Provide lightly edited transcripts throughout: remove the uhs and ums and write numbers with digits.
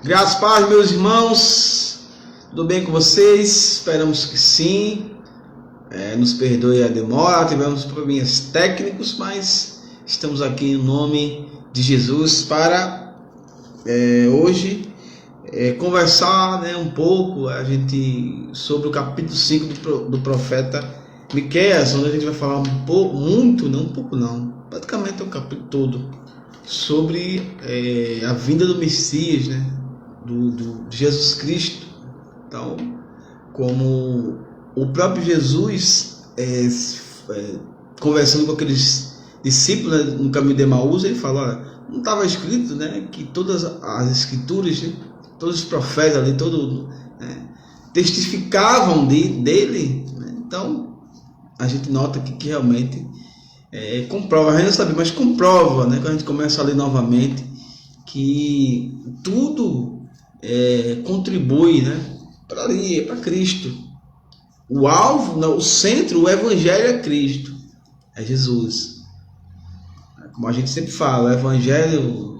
Graças a paz, meus irmãos, tudo bem com vocês? Esperamos que sim. Nos perdoe a demora, tivemos problemas técnicos, mas estamos aqui em nome de Jesus para hoje conversar um pouco sobre o capítulo 5 do profeta Miqueias, onde a gente vai falar um pouco, praticamente o capítulo todo, sobre a vinda do Messias, de Jesus Cristo. Então, como o próprio Jesus, conversando com aqueles discípulos no caminho de Emaús, ele fala: olha, não estava escrito que todas as escrituras, todos os profetas ali, testificavam dele, Então, a gente nota que realmente comprova, a gente não sabe, mas comprova, quando a gente começa a ler novamente, que tudo contribui, para ali, para Cristo. O alvo, o centro, o evangelho é Cristo, é Jesus. Como a gente sempre fala, o evangelho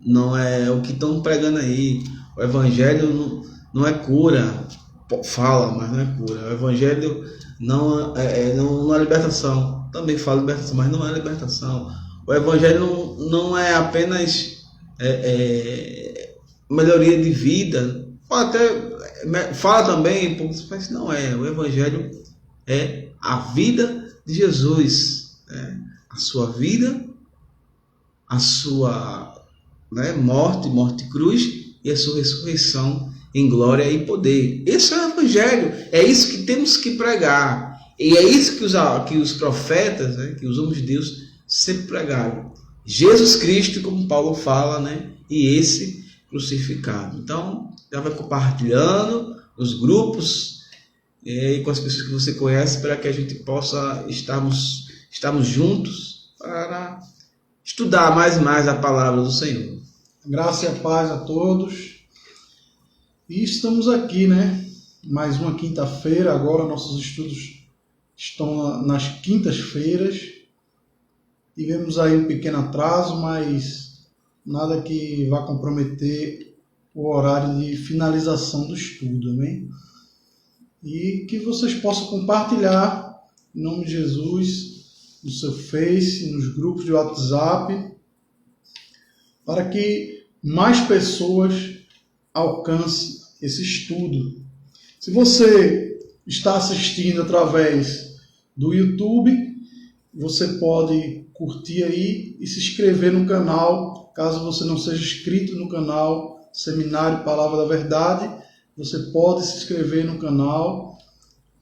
não é o que estão pregando aí. O evangelho não é cura, fala, mas não é cura. O evangelho não é libertação. Também fala libertação, mas não é libertação. O evangelho não é apenas melhoria de vida. Até fala também, mas não é. O evangelho é a vida de Jesus, a sua vida, a sua morte e cruz, e a sua ressurreição em glória e poder. Esse é o evangelho. É isso que temos que pregar. E é isso que os profetas, que os homens de Deus sempre pregaram. Jesus Cristo, como Paulo fala, e esse crucificado. Então, já vai compartilhando nos grupos e com as pessoas que você conhece, para que a gente possa estarmos juntos para estudar mais e mais a palavra do Senhor. Graça e a paz a todos. E estamos aqui, mais uma quinta-feira. Agora nossos estudos estão nas quintas-feiras. Tivemos aí um pequeno atraso, mas nada que vá comprometer o horário de finalização do estudo, amém? E que vocês possam compartilhar, em nome de Jesus, no seu Face, nos grupos de WhatsApp, para que mais pessoas alcancem esse estudo. Se você está assistindo através do YouTube, você pode curtir aí e se inscrever no canal. Caso você não seja inscrito no canal Seminário Palavra da Verdade, você pode se inscrever no canal,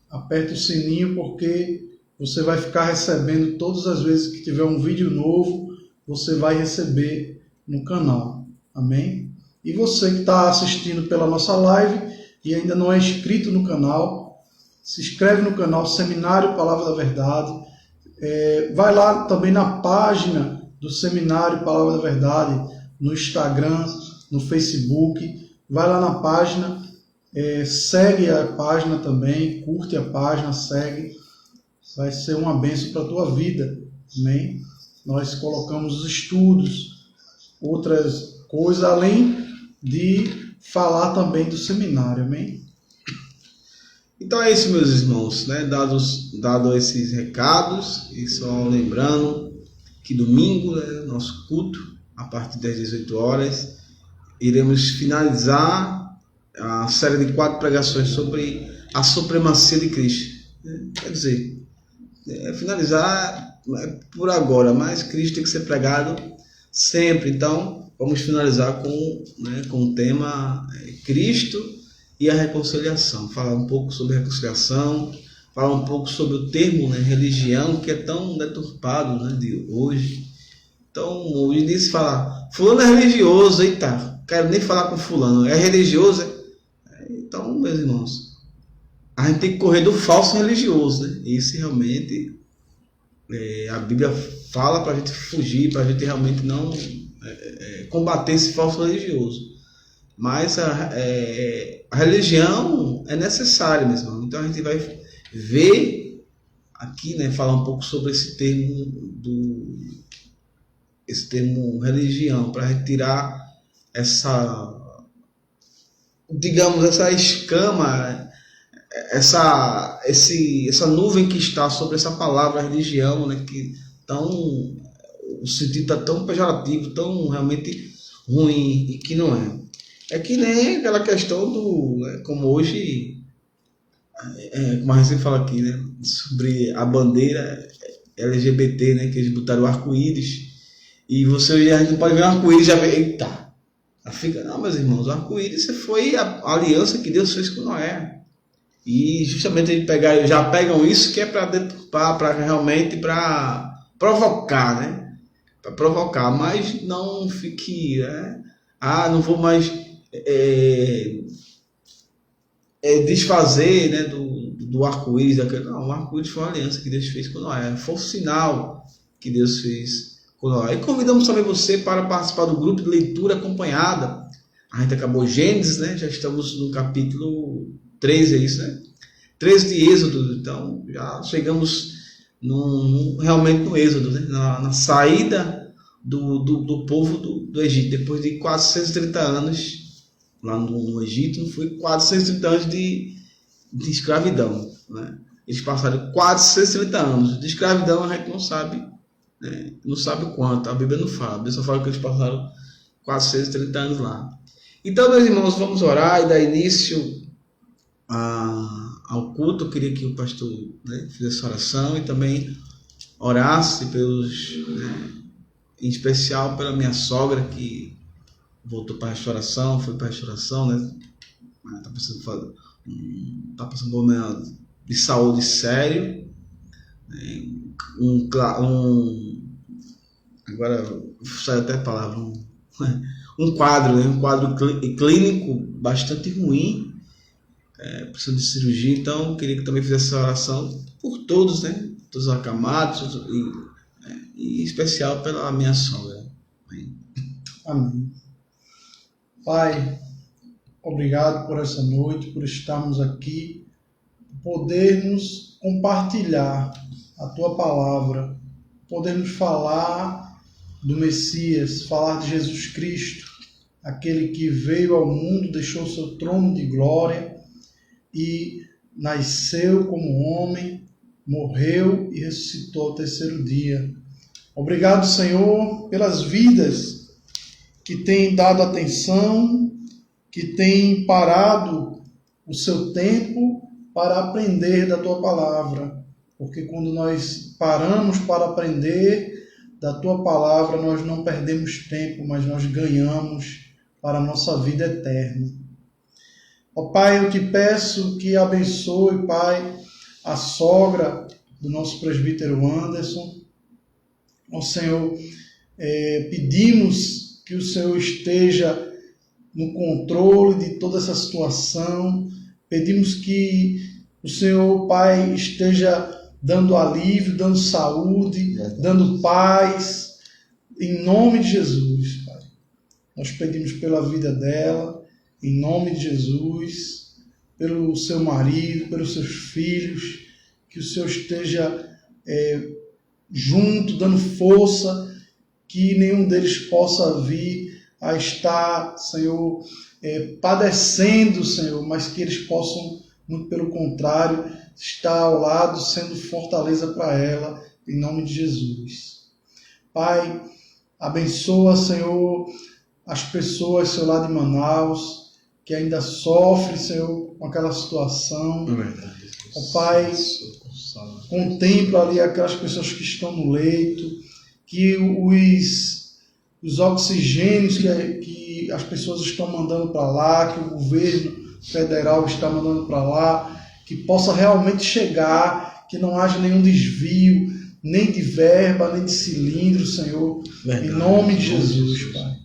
aperte o sininho, porque você vai ficar recebendo todas as vezes que tiver um vídeo novo, você vai receber no canal, amém? E você que está assistindo pela nossa live e ainda não é inscrito no canal, se inscreve no canal Seminário Palavra da Verdade. Vai lá também na página do Seminário Palavra da Verdade, no Instagram, no Facebook. Vai lá na página, segue a página também, curte a página, segue. Vai ser uma bênção para a tua vida, amém? Nós colocamos os estudos, outras coisas, além de falar também do seminário, amém? Então é isso, meus irmãos, dado esses recados, e só lembrando que domingo, nosso culto, a partir das 18 horas, iremos finalizar a série de 4 pregações sobre a supremacia de Cristo. Quer dizer, finalizar por agora, mas Cristo tem que ser pregado sempre. Então, vamos finalizar com o tema Cristo e a reconciliação. Falar um pouco sobre reconciliação, falar um pouco sobre o termo religião, que é tão deturpado de hoje. Então, hoje em dia se fala, fulano é religioso, eita, quero nem falar com fulano, é religioso. Então, meus irmãos, a gente tem que correr do falso religioso. Esse realmente, a Bíblia fala para a gente fugir, para a gente realmente não combater esse falso religioso. Mas a religião é necessária, meu irmão. Então a gente vai ver aqui, falar um pouco sobre esse termo religião, para retirar digamos, essa escama, essa nuvem que está sobre essa palavra religião, né, que tão, o sentido está tão pejorativo, tão realmente ruim, e que não é. É que nem aquela questão do, né, como hoje, como a gente fala aqui, né, sobre a bandeira LGBT, né, que eles botaram o arco-íris, e você a gente não pode ver um arco-íris e já vê, eita, fica, não, meus irmãos, o arco-íris foi a aliança que Deus fez com Noé. E justamente eles já pegam isso que é para deturpar, para realmente para provocar, né? Para provocar, mas não fique, né? Não vou mais desfazer, né, do arco-íris. Não, o arco-íris foi uma aliança que Deus fez com Noé, foi o sinal que Deus fez com Noé. E convidamos também você para participar do grupo de leitura acompanhada. A gente acabou Gênesis, né? Já estamos no capítulo 13, é isso, né? 13 de Êxodo, então já chegamos realmente no Êxodo, né? Na saída do povo do Egito, depois de 430 anos lá no Egito, não foi 430 anos de escravidão, né? Eles passaram 430 anos de escravidão, a gente não sabe, né? Não sabe quanto, a Bíblia não fala, a Bíblia só fala que eles passaram 430 anos lá. Então, meus irmãos, vamos orar e dar início ao culto. Eu queria que o pastor, né, fizesse oração e também orasse pelos, né, em especial pela minha sogra que voltou para a restauração, foi para a restauração, né? Está passando por um problema de saúde sério, né? Agora sai até a palavra, um quadro, né? Um quadro clínico bastante ruim, precisando de cirurgia. Então eu queria que também fizesse essa oração por todos, né? Todos os acamados e em especial pela minha sogra. Amém. Pai, obrigado por essa noite, por estarmos aqui, podermos compartilhar a Tua palavra, podermos falar do Messias, falar de Jesus Cristo, aquele que veio ao mundo, deixou o seu trono de glória e nasceu como homem, morreu e ressuscitou ao terceiro dia. Obrigado, Senhor, pelas vidas que têm dado atenção, que têm parado o seu tempo para aprender da Tua palavra. Porque quando nós paramos para aprender da Tua palavra, nós não perdemos tempo, mas nós ganhamos para a nossa vida eterna. Ó Pai, eu te peço que abençoe, Pai, a sogra do nosso presbítero Anderson. Ó Senhor, pedimos que o Senhor esteja no controle de toda essa situação. Pedimos que o Senhor, Pai, esteja dando alívio, dando saúde, dando paz, em nome de Jesus, Pai. Nós pedimos pela vida dela, em nome de Jesus, pelo seu marido, pelos seus filhos, que o Senhor esteja junto, dando força, que nenhum deles possa vir a estar, Senhor, padecendo, Senhor, mas que eles possam, muito pelo contrário, estar ao lado, sendo fortaleza para ela, em nome de Jesus. Pai, abençoa, Senhor, as pessoas, Senhor, lá de Manaus, que ainda sofrem, Senhor, com aquela situação. É verdade. Ó Pai, contempla ali aquelas pessoas que estão no leito, que os oxigênios que as pessoas estão mandando para lá, que o governo federal está mandando para lá, que possa realmente chegar, que não haja nenhum desvio, nem de verba, nem de cilindro, Senhor. Verdade. Em nome de Jesus, Pai.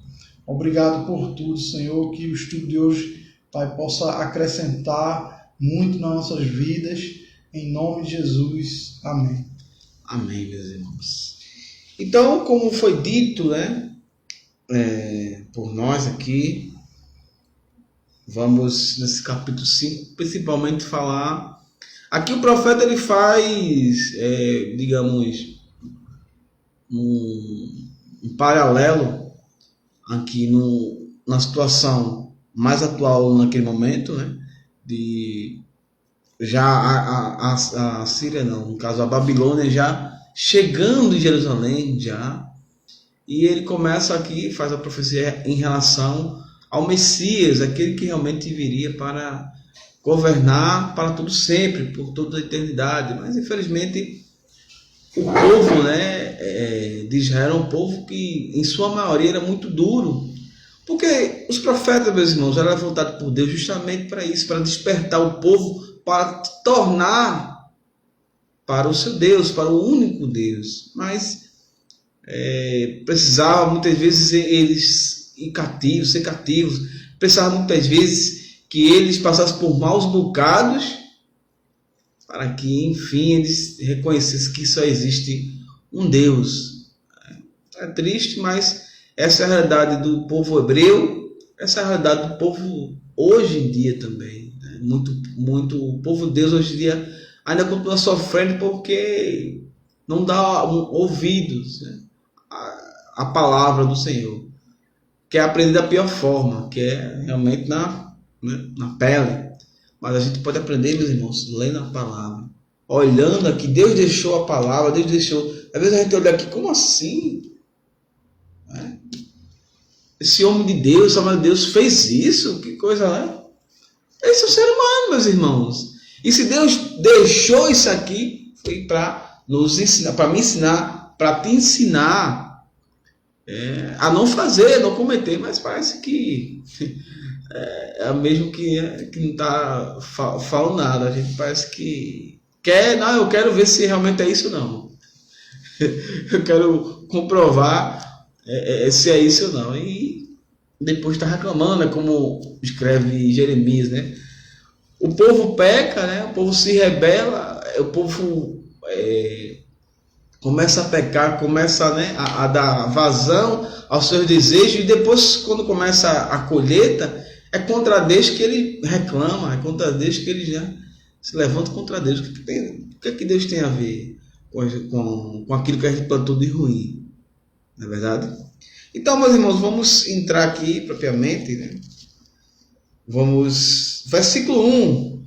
Obrigado por tudo, Senhor, que o estudo de hoje, Pai, possa acrescentar muito nas nossas vidas. Em nome de Jesus. Amém. Amém, meus irmãos. Então, como foi dito, né, por nós aqui, vamos nesse capítulo 5, principalmente falar... Aqui o profeta ele faz, digamos, um paralelo aqui na situação mais atual naquele momento, né? De já a Síria não, no caso a Babilônia já chegando em Jerusalém já, e ele começa aqui, faz a profecia em relação ao Messias, aquele que realmente viria para governar para todo sempre, por toda a eternidade. Mas infelizmente o povo, né, de Israel era um povo que em sua maioria era muito duro, porque os profetas, meus irmãos, eram levantados por Deus justamente para isso, para despertar o povo, para tornar para o seu Deus, para o único Deus. Mas precisava muitas vezes eles ir cativos, ser cativos, precisava muitas vezes que eles passassem por maus bocados, para que, enfim, eles reconhecessem que só existe um Deus. É triste, mas essa é a realidade do povo hebreu, essa é a realidade do povo hoje em dia também. Né? O povo de Deus hoje em dia ainda continua sofrendo porque não dá ouvidos, né, à palavra do Senhor. Quer aprender da pior forma, que é realmente na pele. Mas a gente pode aprender, meus irmãos, lendo a palavra, olhando aqui. Deus deixou a palavra, Deus deixou. Às vezes a gente olha aqui, como assim? Esse homem de Deus, esse homem de Deus fez isso? Que coisa, né? Esse é o ser humano, meus irmãos. E se Deus deixou isso aqui, foi para nos ensinar, para me ensinar, para te ensinar a não fazer, não cometer. Mas parece que é mesmo que não está falando nada. A gente parece que quer, não, eu quero ver se realmente é isso ou não. Eu quero comprovar se é isso ou não. E depois está reclamando, né, como escreve Jeremias, né? O povo peca, né? O povo se rebela, o povo começa a pecar, começa, né, a dar vazão aos seus desejos, e depois, quando começa a colheita, é contra Deus que ele reclama, é contra Deus que ele já se levanta contra Deus. O que é que Deus tem a ver com aquilo que a gente plantou de ruim? Não é verdade? Então, meus irmãos, vamos entrar aqui propriamente, né? Vamos, versículo 1,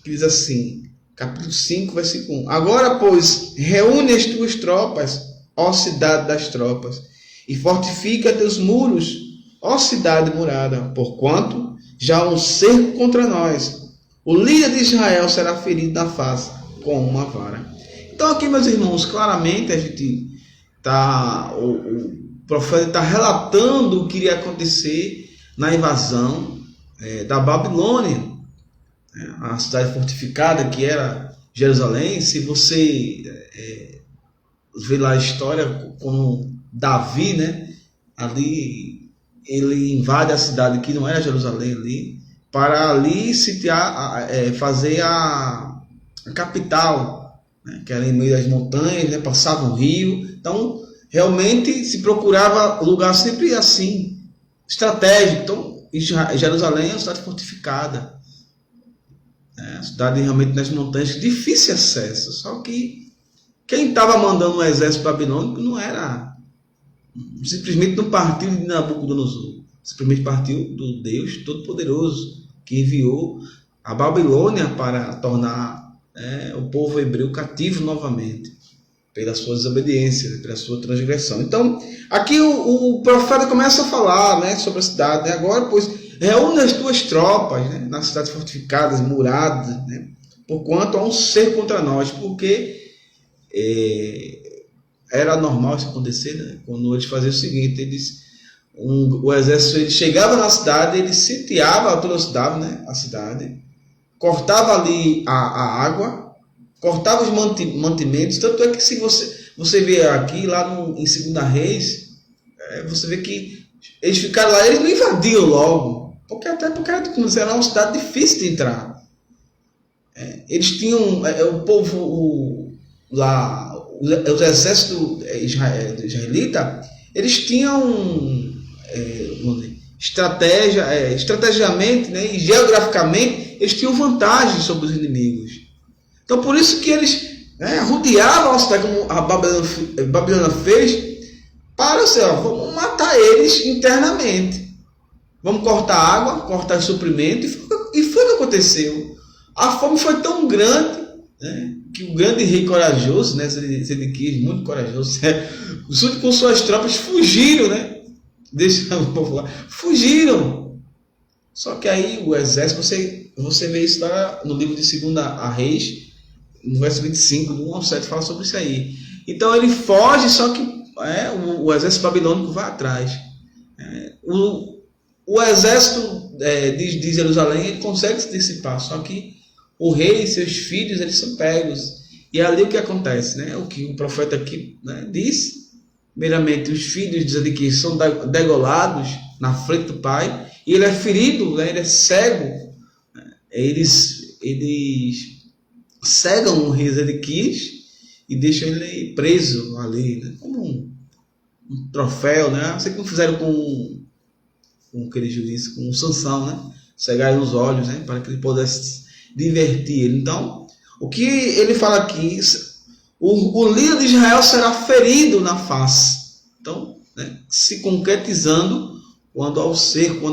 que diz assim, capítulo 5, versículo 1. Agora, pois, reúne as tuas tropas, ó cidade das tropas, e fortifica teus muros, ó cidade murada, porquanto já há um cerco contra nós. O líder de Israel será ferido na face com uma vara. Então aqui, meus irmãos, claramente a gente o profeta está relatando o que iria acontecer na invasão da Babilônia, a cidade fortificada que era Jerusalém. Se você vê lá a história com Davi, né, ali ele invade a cidade que não era Jerusalém ali, para ali sitiar, fazer a capital, né, que era em meio das montanhas, né, passava um rio. Então realmente se procurava lugar sempre assim, estratégico. Então Jerusalém é uma cidade fortificada, a cidade realmente nas montanhas, difícil acesso. Só que quem estava mandando o exército babilônico não era, simplesmente não partiu de Nabucodonosor, simplesmente partiu do Deus Todo-Poderoso, que enviou a Babilônia para tornar o povo hebreu cativo novamente, pela sua desobediência, pela sua transgressão. Então, aqui o profeta começa a falar, né, sobre a cidade. Né? Agora, pois, reúne as tuas tropas, né, nas cidades fortificadas, muradas, né, porquanto há um cerco contra nós, porque era normal isso acontecer, né? Quando eles faziam o seguinte, o exército ele chegava na cidade, ele sitiava a toda a cidade, né, a cidade, cortava ali a água, cortava os mantimentos. Tanto é que se você vê aqui, lá em 2 Reis, você vê que eles ficaram lá, eles não invadiam logo, porque era uma cidade difícil de entrar. Eles tinham, o povo lá, os exércitos israelita, eles tinham estrategicamente, né, e geograficamente, eles tinham vantagem sobre os inimigos. Então, por isso que eles rodeavam a cidade, como a Babilônia fez, para vamos matar eles internamente. vamos cortar água, cortar suprimento, e foi o que aconteceu. A fome foi tão grande, né, que o grande rei corajoso, né, Zedequias, muito corajoso, junto com suas tropas, fugiram, né? Deixa o povo lá. Fugiram. Só que aí o exército, você vê isso lá no livro de 2 a Reis, no verso 25, do 1 ao 7, fala sobre isso aí. Então ele foge, só que o exército babilônico vai atrás. O exército de Jerusalém, ele consegue se dissipar, só que o rei e seus filhos, eles são pegos. E ali o que acontece, né? O que o profeta aqui, né, diz. Primeiramente, os filhos de Zedequias são degolados na frente do pai, e ele é ferido, né? Ele é cego. Eles cegam o rei Zedequias e deixam ele preso ali, né? Como um troféu, né? Assim como fizeram com aquele juiz, com o Sansão, né? Cegaram os olhos, né? Para que ele pudesse divertir ele. Então, o que ele fala aqui, o líder de Israel será ferido na face. Então, né, se concretizando quando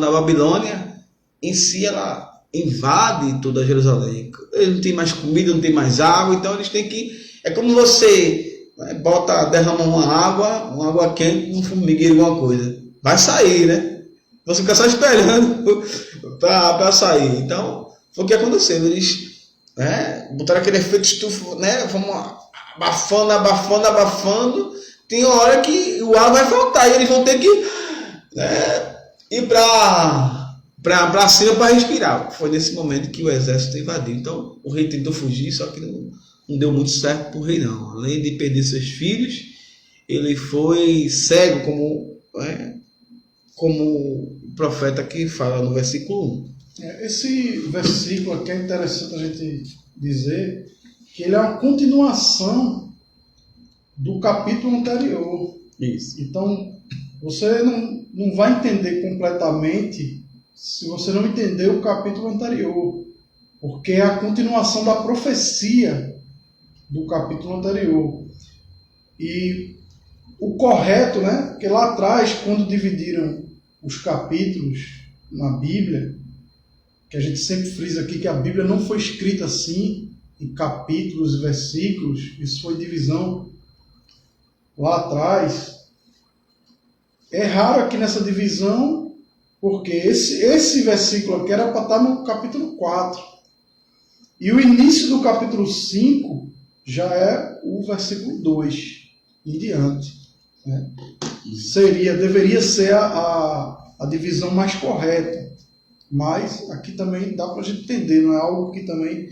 a Babilônia em si ela invade toda Jerusalém. Eles não tem mais comida, não tem mais água, então eles têm que... É como você, né, derrama uma água quente, um formigueiro, alguma coisa. Vai sair, né? Você fica só esperando para sair. Então, foi o que aconteceu. Eles botaram aquele efeito estufa, né? Vamos abafando. Tem uma hora que o ar vai faltar e eles vão ter que ir para cima para respirar. Foi nesse momento que o exército invadiu. Então, o rei tentou fugir, só que não deu muito certo para o rei, não. Além de perder seus filhos, ele foi cego, como o profeta que fala no versículo 1. Esse versículo aqui é interessante a gente dizer que ele é uma continuação do capítulo anterior. Isso. Então, você não vai entender completamente se você não entender o capítulo anterior, porque é a continuação da profecia do capítulo anterior. E o correto, né? Porque lá atrás, quando dividiram os capítulos na Bíblia, que a gente sempre frisa aqui que a Bíblia não foi escrita assim, em capítulos e versículos, isso foi divisão lá atrás. É raro aqui nessa divisão, porque esse versículo aqui era para estar no capítulo 4. E o início do capítulo 5 já é o versículo 2 em diante. Né? Deveria ser a divisão mais correta. Mas aqui também dá para a gente entender, não é algo que também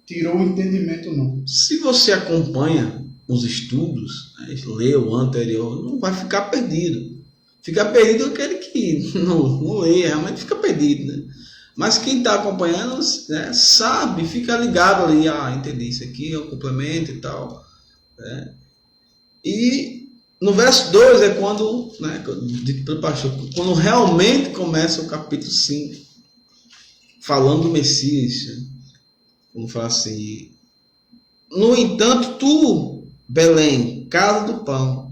tirou o entendimento, não. Se você acompanha os estudos, lê o anterior, não vai ficar perdido. Fica perdido aquele que não lê, realmente fica perdido, né? Mas quem está acompanhando, né, sabe, fica ligado ali, entendi, isso aqui é um complemento e tal. Né? E no verso 2 é quando, né, dito pelo pastor, quando realmente começa o capítulo 5. Falando do Messias, vamos falar assim: no entanto, tu, Belém, casa do pão,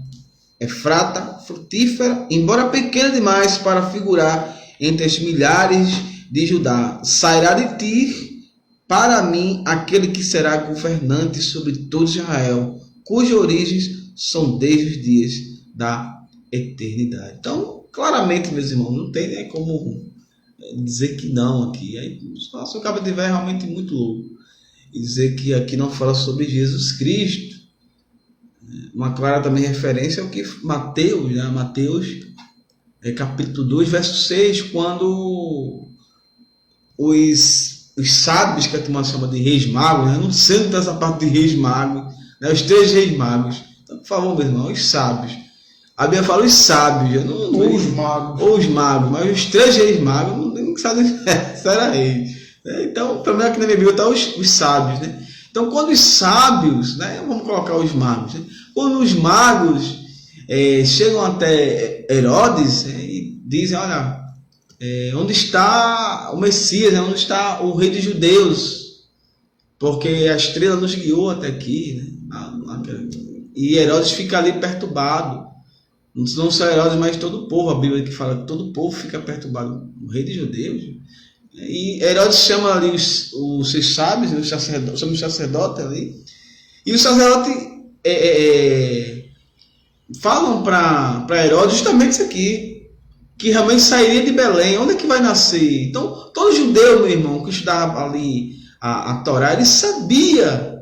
Efrata, frutífera, embora pequena demais para figurar entre as milhares de Judá, sairá de ti para mim aquele que será governante sobre todo Israel, cujas origens são desde os dias da eternidade. Então, claramente, meus irmãos, não tem nem como dizer que não aqui. Aí, se o cara estiver realmente muito louco e dizer que aqui não fala sobre Jesus Cristo. Uma clara também referência ao que Mateus, né? Mateus capítulo 2, verso 6, quando os sábios, que a turma chama de reis magos, né? Não sendo essa parte de reis magos, né? Os 3 reis magos. Então, por favor, meu irmão, os sábios. A Bíblia fala os sábios, ou os magos. Ou os magos, mas os 3 reis magos não sabem se era rei. Então, pelo menos aqui na minha Bíblia estão os sábios, né? Então, quando os sábios, né? Vamos colocar os magos, né? Quando os magos chegam até Herodes, e dizem: olha, onde está o Messias, né? Onde está o rei dos judeus? Porque a estrela nos guiou até aqui, né? E Herodes fica ali perturbado. Não só Herodes, mas todo o povo. A Bíblia que fala que todo o povo fica perturbado. O rei de judeus. E Herodes chama ali os seus sábios, chama os sacerdotes ali. E os sacerdotes falam para Herodes justamente isso aqui. Que realmente sairia de Belém. Onde é que vai nascer? Então, todo judeu, meu irmão, que estudava ali a Torá, ele sabia.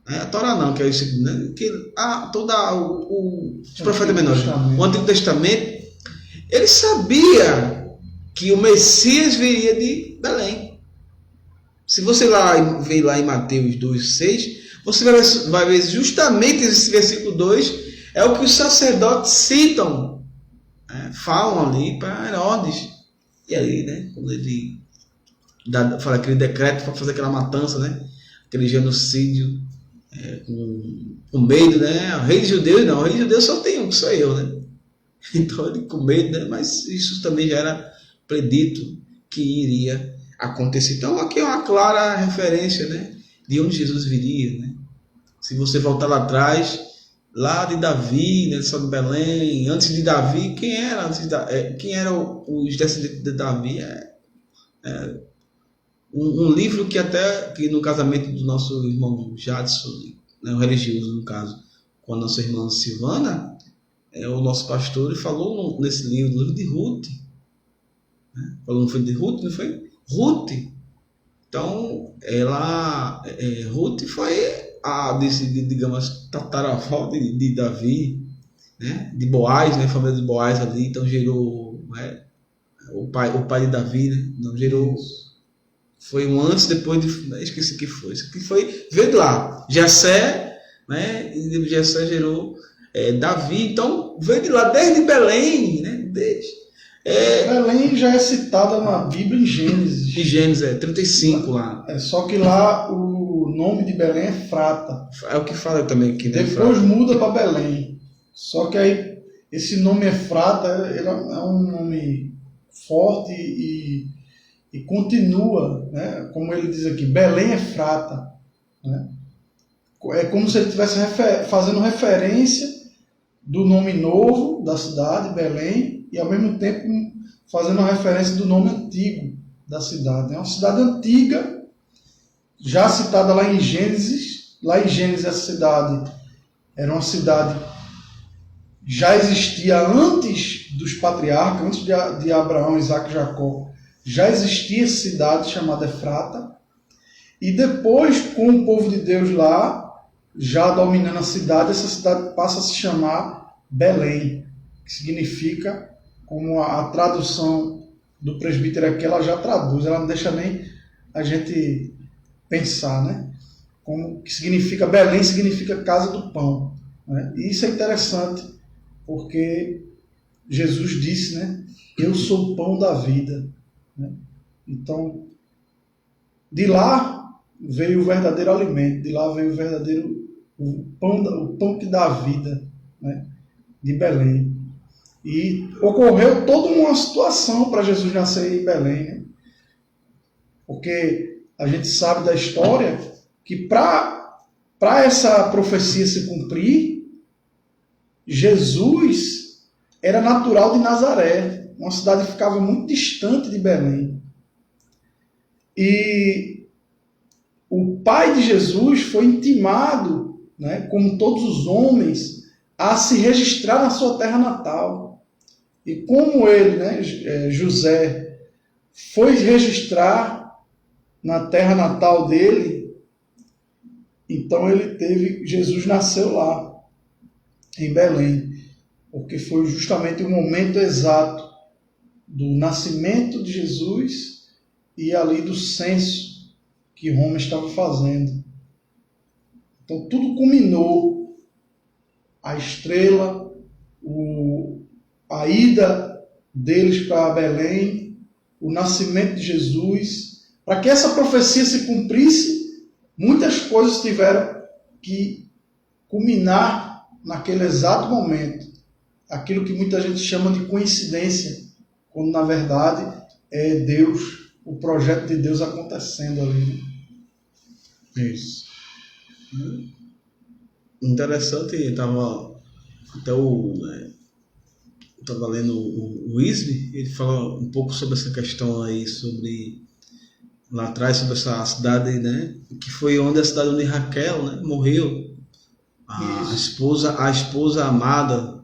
A Torá não, que é isso, né? Que os profetas menores, o Antigo Testamento, ele sabia que o Messias viria de Belém. Se você ver lá em Mateus 2,6, você vai ver justamente esse versículo 2, é o que os sacerdotes citam, falam ali para Herodes. E ali, né, quando ele fala aquele decreto para fazer aquela matança, né, aquele genocídio, com medo, né? O rei de judeus não, o rei de judeus só tem um, que sou eu, né? Então ele com medo, né? Mas isso também já era predito que iria acontecer. Então aqui é uma clara referência, né? De onde Jesus viria, né? Se você voltar lá atrás, lá de Davi, né? Só de Belém, antes de Davi, quem era os descendentes de Davi? Um livro que até que no casamento do nosso irmão Jadson, né, o religioso no caso, com a nossa irmã Silvana, o nosso pastor ele falou nesse livro de Ruth, né? Falou, não foi de Ruth, não foi? Ruth. Então, Ruth foi digamos, tataravó de Davi, né? De Boaz, né? A família de Boaz ali, então gerou, né? o pai de Davi, né? Não gerou. Foi um antes, depois de. Esqueci o que foi. Isso aqui foi. Veio de lá. Jessé, né? E Jessé gerou Davi. Então, veio de lá, desde Belém, né? Belém já é citada na Bíblia em Gênesis. Em Gênesis, 35 lá. Só que lá o nome de Belém é Frata. É o que fala também aqui, né? Depois muda para Belém. Só que aí esse nome Efrata, ele é um nome forte e continua, né? Como ele diz aqui, Belém Efrata, né? É como se ele estivesse fazendo referência do nome novo da cidade, Belém, e ao mesmo tempo fazendo referência do nome antigo da cidade. É uma cidade antiga, já citada lá em Gênesis. Lá em Gênesis essa cidade era uma cidade já existia antes dos patriarcas, antes de Abraão, Isaac e Jacó. Já existia essa cidade chamada Efrata. E depois, com o povo de Deus lá, já dominando a cidade, essa cidade passa a se chamar Belém, que significa, como a tradução do presbítero aqui, ela já traduz, ela não deixa nem a gente pensar, né? Como que significa Belém, significa casa do pão, né? E isso é interessante, porque Jesus disse, né? Eu sou o pão da vida, né? Então, de lá veio o verdadeiro alimento, de lá veio o verdadeiro o pão que dá vida, né? De Belém. E ocorreu toda uma situação para Jesus nascer em Belém, né? Porque a gente sabe da história que para essa profecia se cumprir, Jesus era natural de Nazaré, uma cidade que ficava muito distante de Belém. E o pai de Jesus foi intimado, né, como todos os homens, a se registrar na sua terra natal. E como ele, né, José, foi registrar na terra natal dele, então Jesus nasceu lá, em Belém, porque foi justamente o momento exato do nascimento de Jesus e ali do censo que Roma estava fazendo. Então tudo culminou, a estrela, a ida deles para Belém, o nascimento de Jesus. Para que essa profecia se cumprisse, muitas coisas tiveram que culminar naquele exato momento. Aquilo que muita gente chama de coincidência, quando na verdade é Deus, o projeto de Deus acontecendo ali. Isso. Interessante, estava até estava lendo o Isbe, ele fala um pouco sobre essa questão aí, sobre lá atrás, sobre essa cidade, né, que foi onde a cidade onde Raquel, né, morreu, a esposa amada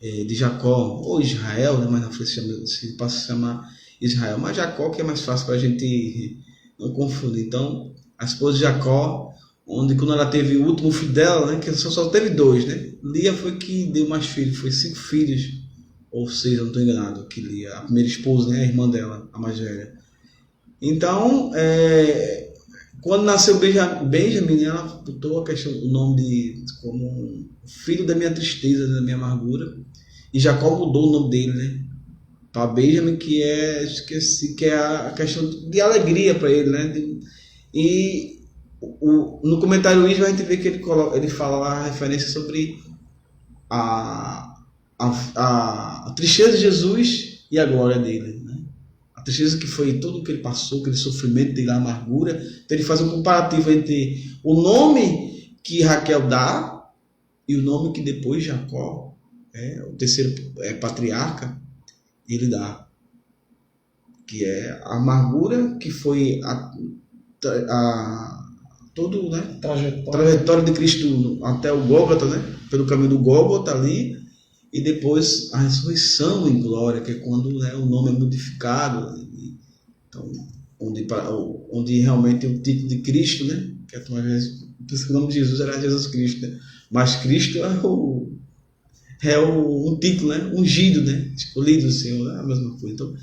de Jacó, ou Israel, né, mas na frente se passa a chamar Israel, mas Jacó que é mais fácil para a gente não confundir. Então, a esposa de Jacó, onde quando ela teve o último filho dela, né, que só teve 2, né, Lia foi que deu mais filhos, foi 5 filhos, ou 6, eu não estou enganado, que Lia, a primeira esposa, né, a irmã dela, a mais velha. Então, quando nasceu Benjamin, ela botou o nome como filho da minha tristeza, da minha amargura, e Jacó mudou o nome dele, né, para Benjamin, que é a questão de alegria para ele, né, e no comentário Luiz a gente vê que ele fala a referência sobre a tristeza de Jesus e a glória dele, né? A tristeza que foi tudo que ele passou, aquele sofrimento dele, a amargura. Então ele faz um comparativo entre o nome que Raquel dá e o nome que depois Jacó, o terceiro patriarca, ele dá, que é a amargura que foi todo, né, trajetória de Cristo até o Gólgota, né, pelo caminho do Gólgota ali, e depois a ressurreição em glória, que é quando, né, o nome é modificado, então, onde realmente o título de Cristo, né, que é o nome de Jesus era Jesus Cristo, né, mas Cristo é um título, né, ungido, né, escolhido do Senhor, é a mesma coisa.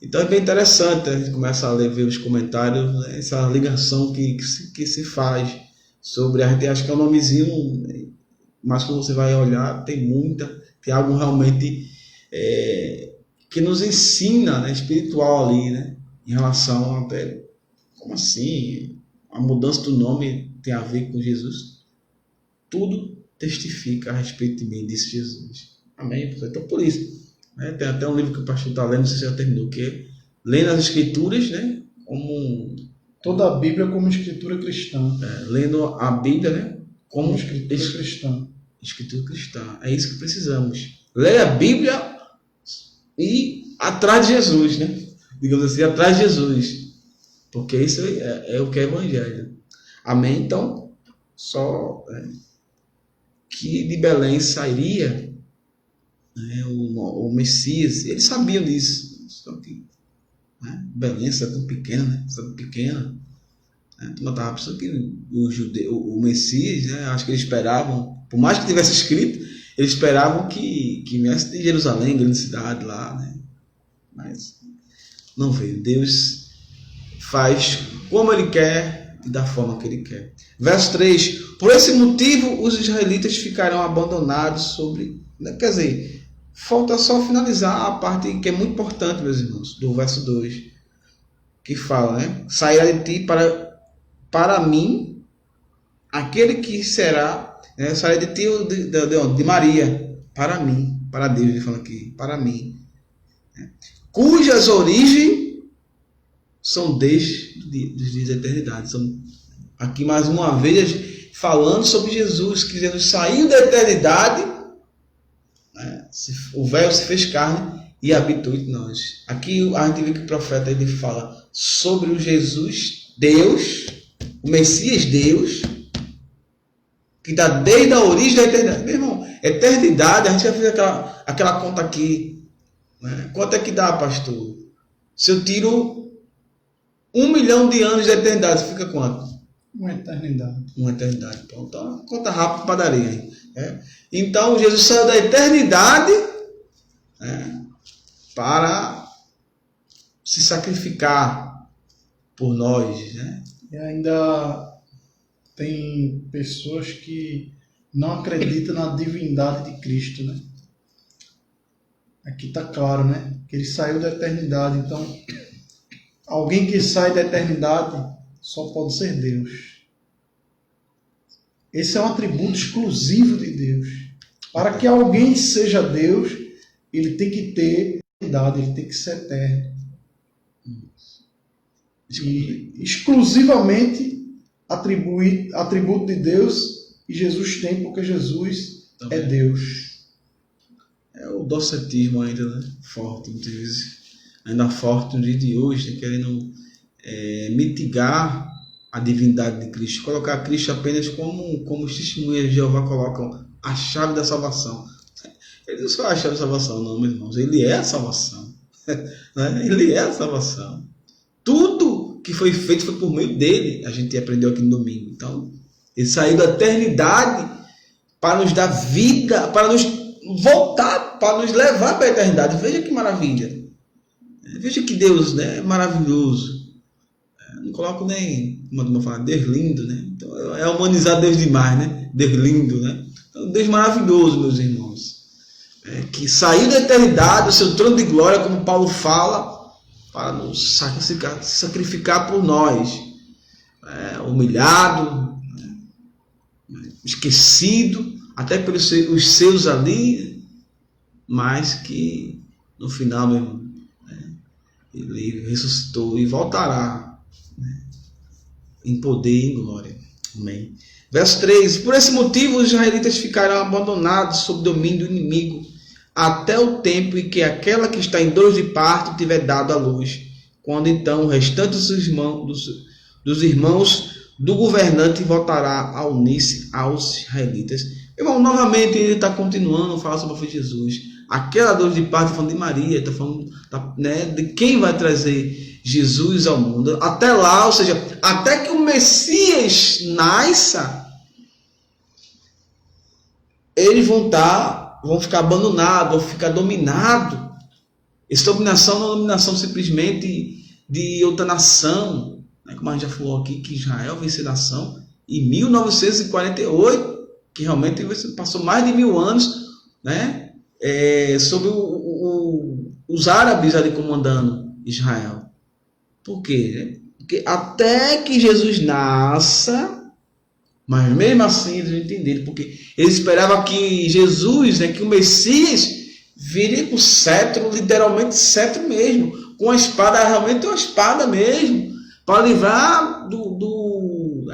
Então é bem interessante, a gente começa a ver os comentários, né, essa ligação que se faz sobre, a gente acha que é um nomezinho, mas quando você vai olhar, tem algo realmente que nos ensina, né, espiritual ali, né, em relação até, como assim, a mudança do nome tem a ver com Jesus? Tudo testifica a respeito de mim, disse Jesus. Amém? Então por isso, né, tem até um livro que o pastor está lendo, não sei se já terminou, que é lendo as escrituras, né, como toda a Bíblia como escritura cristã. Lendo a Bíblia, né, como escritura cristã. Escritura cristã. É isso que precisamos. Ler a Bíblia e atrás de Jesus, né? Digamos assim, atrás de Jesus. Porque isso é o que é Evangelho. Amém? Então, só que de Belém sairia, né, o Messias. Eles sabiam disso. Só que, né, Belém, cidade tão pequena, né? Cidade pequena. Tu estava pensando que o Messias, né, acho que eles esperavam, por mais que tivesse escrito, eles esperavam que viesse de Jerusalém, grande cidade lá, né? Mas não veio. Deus faz como Ele quer e da forma que Ele quer. Verso 3: por esse motivo os israelitas ficarão abandonados sobre... Quer dizer, falta só finalizar a parte que é muito importante, meus irmãos, do verso 2, que fala, né? Sairá de ti para mim aquele que será, sairá de ti de Maria, para mim, para Deus, ele fala aqui, para mim, cujas origens são desde os dias da eternidade. São, aqui mais uma vez falando sobre Jesus, que Jesus saiu da eternidade, né? O Verbo se fez carne e habitou entre nós. Aqui a gente vê que o profeta ele fala sobre o Jesus Deus, o Messias Deus, que está desde a origem da eternidade. Meu irmão, eternidade, a gente já fez aquela conta aqui, né? Quanto é que dá, pastor? Se eu tiro 1 milhão de anos de eternidade, fica quanto? Uma eternidade. Uma eternidade. Então, conta rápido, padaria. Então, Jesus saiu da eternidade, né, para se sacrificar por nós, né? E ainda tem pessoas que não acreditam na divindade de Cristo, né? Aqui está claro, né? Que ele saiu da eternidade. Então, alguém que sai da eternidade só pode ser Deus. Esse é um atributo exclusivo de Deus. Para que alguém seja Deus, ele tem que ter eternidade, ele tem que ser eterno. E exclusivamente atributo de Deus, e Jesus tem, porque Jesus é Deus. o docetismo ainda, né? Forte, muitas vezes, ainda forte no dia de hoje, né? Querendo mitigar a divindade de Cristo, colocar Cristo apenas como os testemunhas de Jeová colocam a chave da salvação. Ele não só é a chave da salvação, não, meus irmãos, ele é a salvação. Né? Ele é a salvação. Tudo que foi feito foi por meio dele, a gente aprendeu aqui no domingo. Então, ele saiu da eternidade para nos dar vida, para nos voltar, para nos levar para a eternidade. Veja que maravilha. Veja que Deus, né, é maravilhoso. Não coloco nem, como a turma fala, Deus lindo, né? Então, é humanizar Deus demais, né? Deus lindo, né? Então, Deus maravilhoso, meus irmãos. Que saiu da eternidade, o seu trono de glória, como Paulo fala, para nos sacrificar por nós. Humilhado, esquecido, até pelos os seus ali, mas que no final mesmo, ele ressuscitou e voltará em poder e em glória. Amém. Verso 3. Por esse motivo os israelitas ficarão abandonados sob domínio do inimigo até o tempo em que aquela que está em dores de parto tiver dado à luz, quando então o restante dos irmãos do governante voltará a unir-se aos israelitas. Irmão, novamente ele está continuando a falar sobre o filho de Jesus. Aquela dor de parto, está falando de Maria, está falando de quem vai trazer Jesus ao mundo. Até lá, ou seja, até que o Messias nasça, eles vão ficar abandonados, vão ficar dominados. Essa dominação não é uma dominação simplesmente de outra nação, como a gente já falou aqui, que Israel veio ser nação em 1948, que realmente passou mais de 1000 anos, né, sobre os árabes ali comandando Israel. Por quê? Porque até que Jesus nasça, mas mesmo assim eles não entenderam, porque eles esperavam que Jesus, que o Messias viria com cetro, literalmente cetro mesmo, com a espada, realmente uma espada mesmo, para livrar do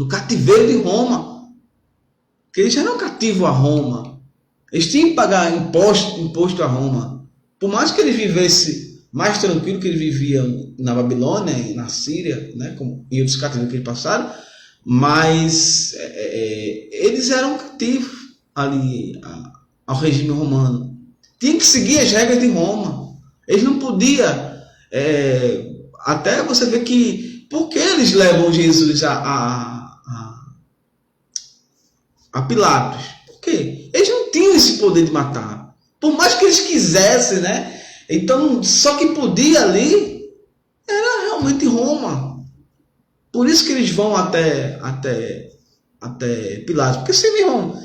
cativeiro de Roma. Porque eles já eram cativos a Roma. Eles tinham que pagar imposto a Roma. Por mais que eles vivessem mais tranquilo que eles viviam na Babilônia e na Síria, como em outros cativos que eles passaram, mas eles eram cativos ali ao regime romano. Tinham que seguir as regras de Roma. Eles não podiam... até você vê que... Por que eles levam Jesus a Pilatos? Por quê? Eles não tinham esse poder de matar. Por mais que eles quisessem, Então, só que podia ali era realmente Roma. Por isso que eles vão até Pilatos. Porque se irmão,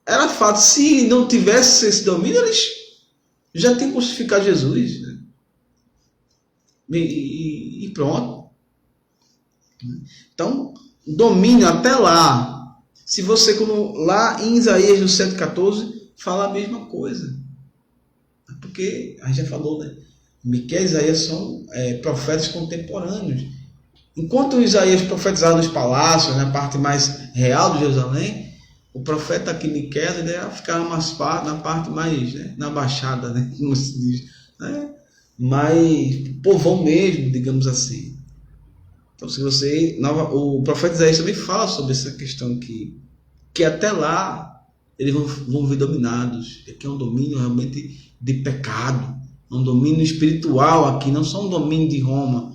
era fato, se não tivesse esse domínio, eles já tinham crucificado Jesus. E pronto. Então, domínio até lá. Se você, como lá em Isaías no 7,14, fala a mesma coisa. Porque a gente já falou, Miqueias e Isaías são profetas contemporâneos. Enquanto Isaías profetizava nos palácios, na parte mais real de Jerusalém, o profeta aqui Miqueias ficava na parte mais, na baixada, como se diz, mais povão mesmo, digamos assim. Então, se você, o profeta Isaías também fala sobre essa questão que até lá eles vão vir dominados. Aqui é um domínio realmente de pecado, um domínio espiritual aqui, não só um domínio de Roma.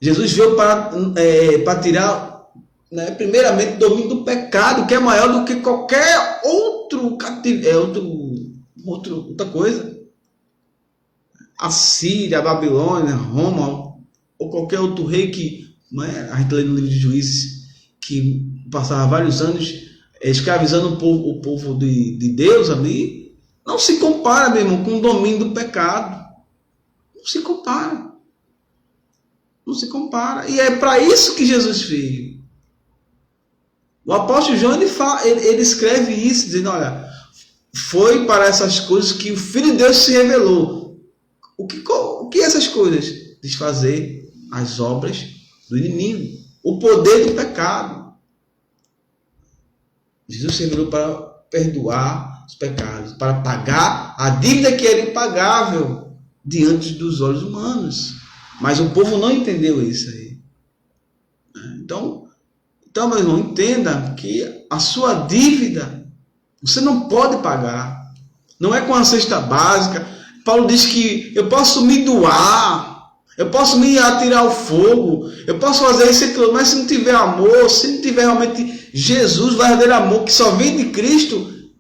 Jesus veio para tirar, primeiramente, o domínio do pecado, que é maior do que qualquer outra coisa. A Síria, a Babilônia, Roma, ou qualquer outro rei que, a gente lê no livro de Juízes, que passava vários anos escravizando o povo de Deus ali, não se compara, meu irmão, com o domínio do pecado. Não se compara. Não se compara. E é para isso que Jesus veio. O apóstolo João ele escreve isso, dizendo, olha, foi para essas coisas que o Filho de Deus se revelou. O que é essas coisas? Desfazer as obras do inimigo. O poder do pecado. Jesus se revelou para perdoar os pecados, para pagar a dívida que era impagável diante dos olhos humanos. Mas o povo não entendeu isso aí. Então, meu irmão, entenda que a sua dívida você não pode pagar. Não é com a cesta básica. Paulo diz que eu posso me doar, eu posso me atirar ao fogo, eu posso fazer isso e aquilo, mas se não tiver amor, se não tiver realmente Jesus, o verdadeiro amor que só vem de Cristo,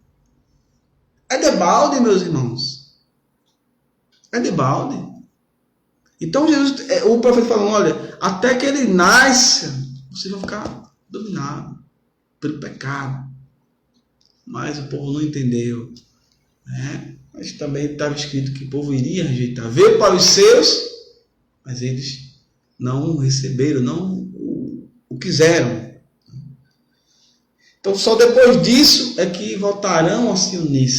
é de balde, meus irmãos. É de balde. Então Jesus, o profeta falando, olha, até que ele nasça, você vai ficar dominado pelo pecado. Mas o povo não entendeu, né? Mas também estava escrito que o povo iria rejeitar. Veio para os seus, mas eles não receberam, não o quiseram. Então só depois disso é que voltarão a se unir.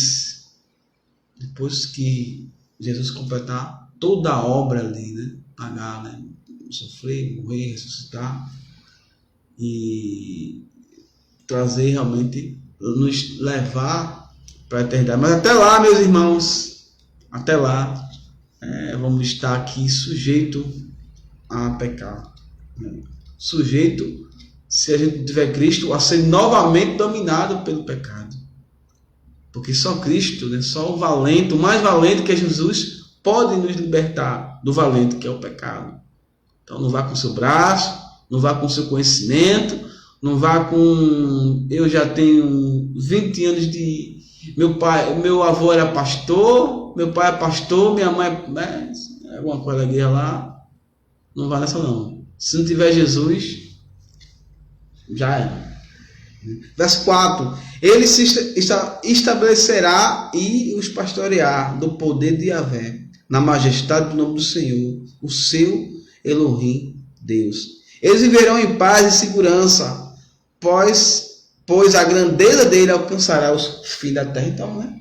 Depois que Jesus completar toda a obra ali, né? Pagar, né? Sofrer, morrer, ressuscitar e trazer realmente, nos levar para a eternidade. Mas até lá, meus irmãos, até lá, vamos estar aqui sujeito a pecar, né? Sujeito, se a gente tiver Cristo, a ser novamente dominado pelo pecado. Porque só Cristo, né? Só o valente, o mais valente que é Jesus, pode nos libertar do valente que é o pecado. Então não vá com o seu braço, não vá com o seu conhecimento, não vá com... Eu já tenho 20 anos de... Meu avô era pastor, meu pai é pastor, minha mãe é alguma coisa da guerra lá. Não vá nessa não. Se não tiver Jesus, já é. Verso 4. Ele se estabelecerá e os pastorear do poder de Yahvé, na majestade do nome do Senhor, o seu Elohim Deus. Eles viverão em paz e segurança, pois a grandeza dele alcançará os fins da terra. Então, né?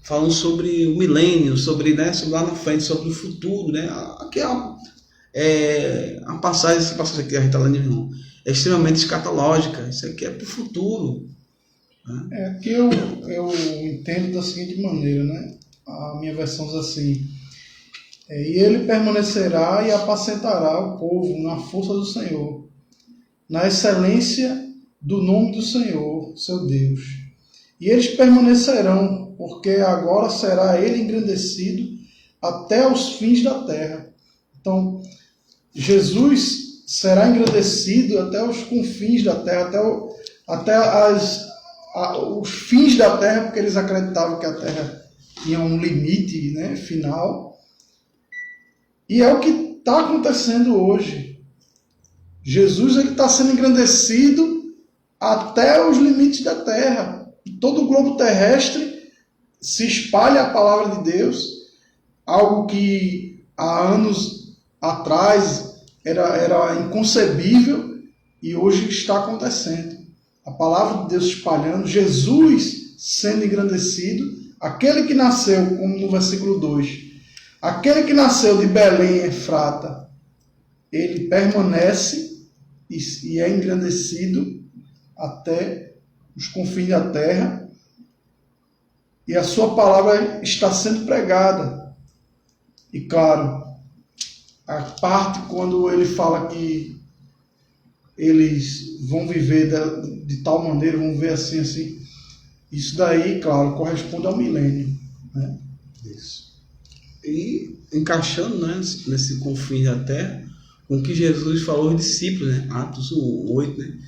Falando sobre o milênio, sobre lá na frente, sobre o futuro, né? Aqui é uma passagem, essa passagem aqui a gente está lendo, irmão, é extremamente escatológica. Isso aqui é para o futuro. Né? Aqui eu entendo da seguinte maneira, né? A minha versão diz assim: e ele permanecerá e apacentará o povo na força do Senhor, na excelência do nome do Senhor, seu Deus. E eles permanecerão, porque agora será ele engrandecido até os fins da terra. Então, Jesus será engrandecido até os confins da terra, até os fins da terra, porque eles acreditavam que a terra tinha um limite, né, final. E é o que está acontecendo hoje. Jesus está sendo engrandecido até os limites da terra. Todo o globo terrestre se espalha a palavra de Deus, algo que há anos atrás era inconcebível e hoje está acontecendo. A palavra de Deus espalhando, Jesus sendo engrandecido, aquele que nasceu, como no versículo 2, aquele que nasceu de Belém, Efrata, ele permanece e é engrandecido até os confins da terra, e a sua palavra está sendo pregada. E claro, a parte quando ele fala que eles vão viver de tal maneira, vão ver assim, isso daí, claro, corresponde ao milênio, né? Isso. E encaixando, né, nesse confins da terra, com o que Jesus falou aos discípulos, né? Atos 8, né?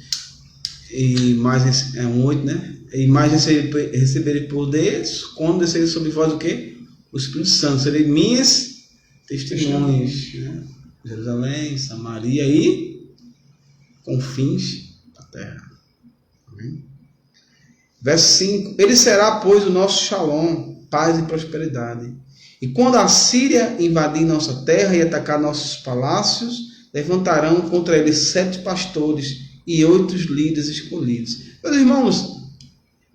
E mais 8, né? E mais receberem poder quando descerem sobre vós o quê? O Espírito Santo. Serem minhas testemunhas, né? Jerusalém, Samaria e confins da terra. Amém? Verso 5. Ele será, pois, o nosso shalom, paz e prosperidade. E quando a Síria invadir nossa terra e atacar nossos palácios, levantarão contra ele 7 pastores e 8 líderes escolhidos. Meus irmãos,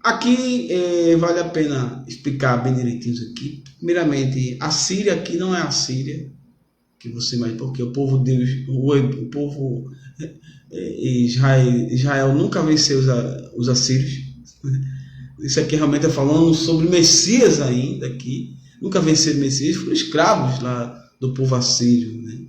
aqui vale a pena explicar bem direitinho isso aqui. Primeiramente, a Síria aqui não é a Síria que você imagina, porque o povo de Deus, o povo Israel nunca venceu os assírios. Isso aqui realmente é falando sobre Messias ainda aqui. Nunca venceram Messias, foram escravos lá do povo assírio, né?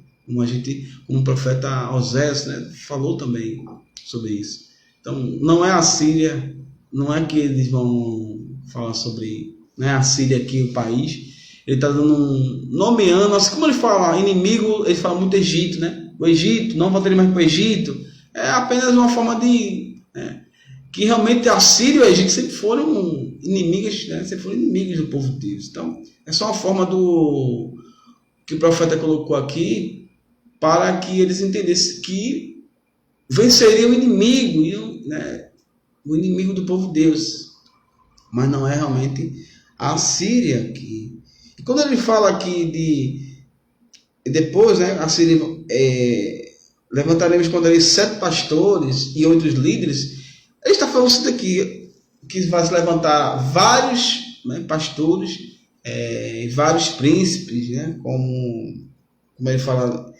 Como o profeta Osés, né, falou também sobre isso. Então, não é a Síria, não é que eles vão falar sobre, não é a Síria aqui o país. Ele está dando nomeando, assim como ele fala inimigo, ele fala muito Egito, né? O Egito, não voltarei mais para o Egito. É apenas uma forma de... que realmente a Síria e o Egito sempre foram inimigas, né? Sempre foram inimigos do povo de Deus. Então, é só uma forma do que o profeta colocou aqui para que eles entendessem que venceria o inimigo, né? O inimigo do povo de Deus. Mas não é realmente a Síria aqui. E quando ele fala aqui de... Depois, né, a Síria... levantaremos contra eles 7 pastores e 8 líderes. Ele está falando isso daqui, que vai se levantar vários, né, pastores, vários príncipes, né, como ele fala,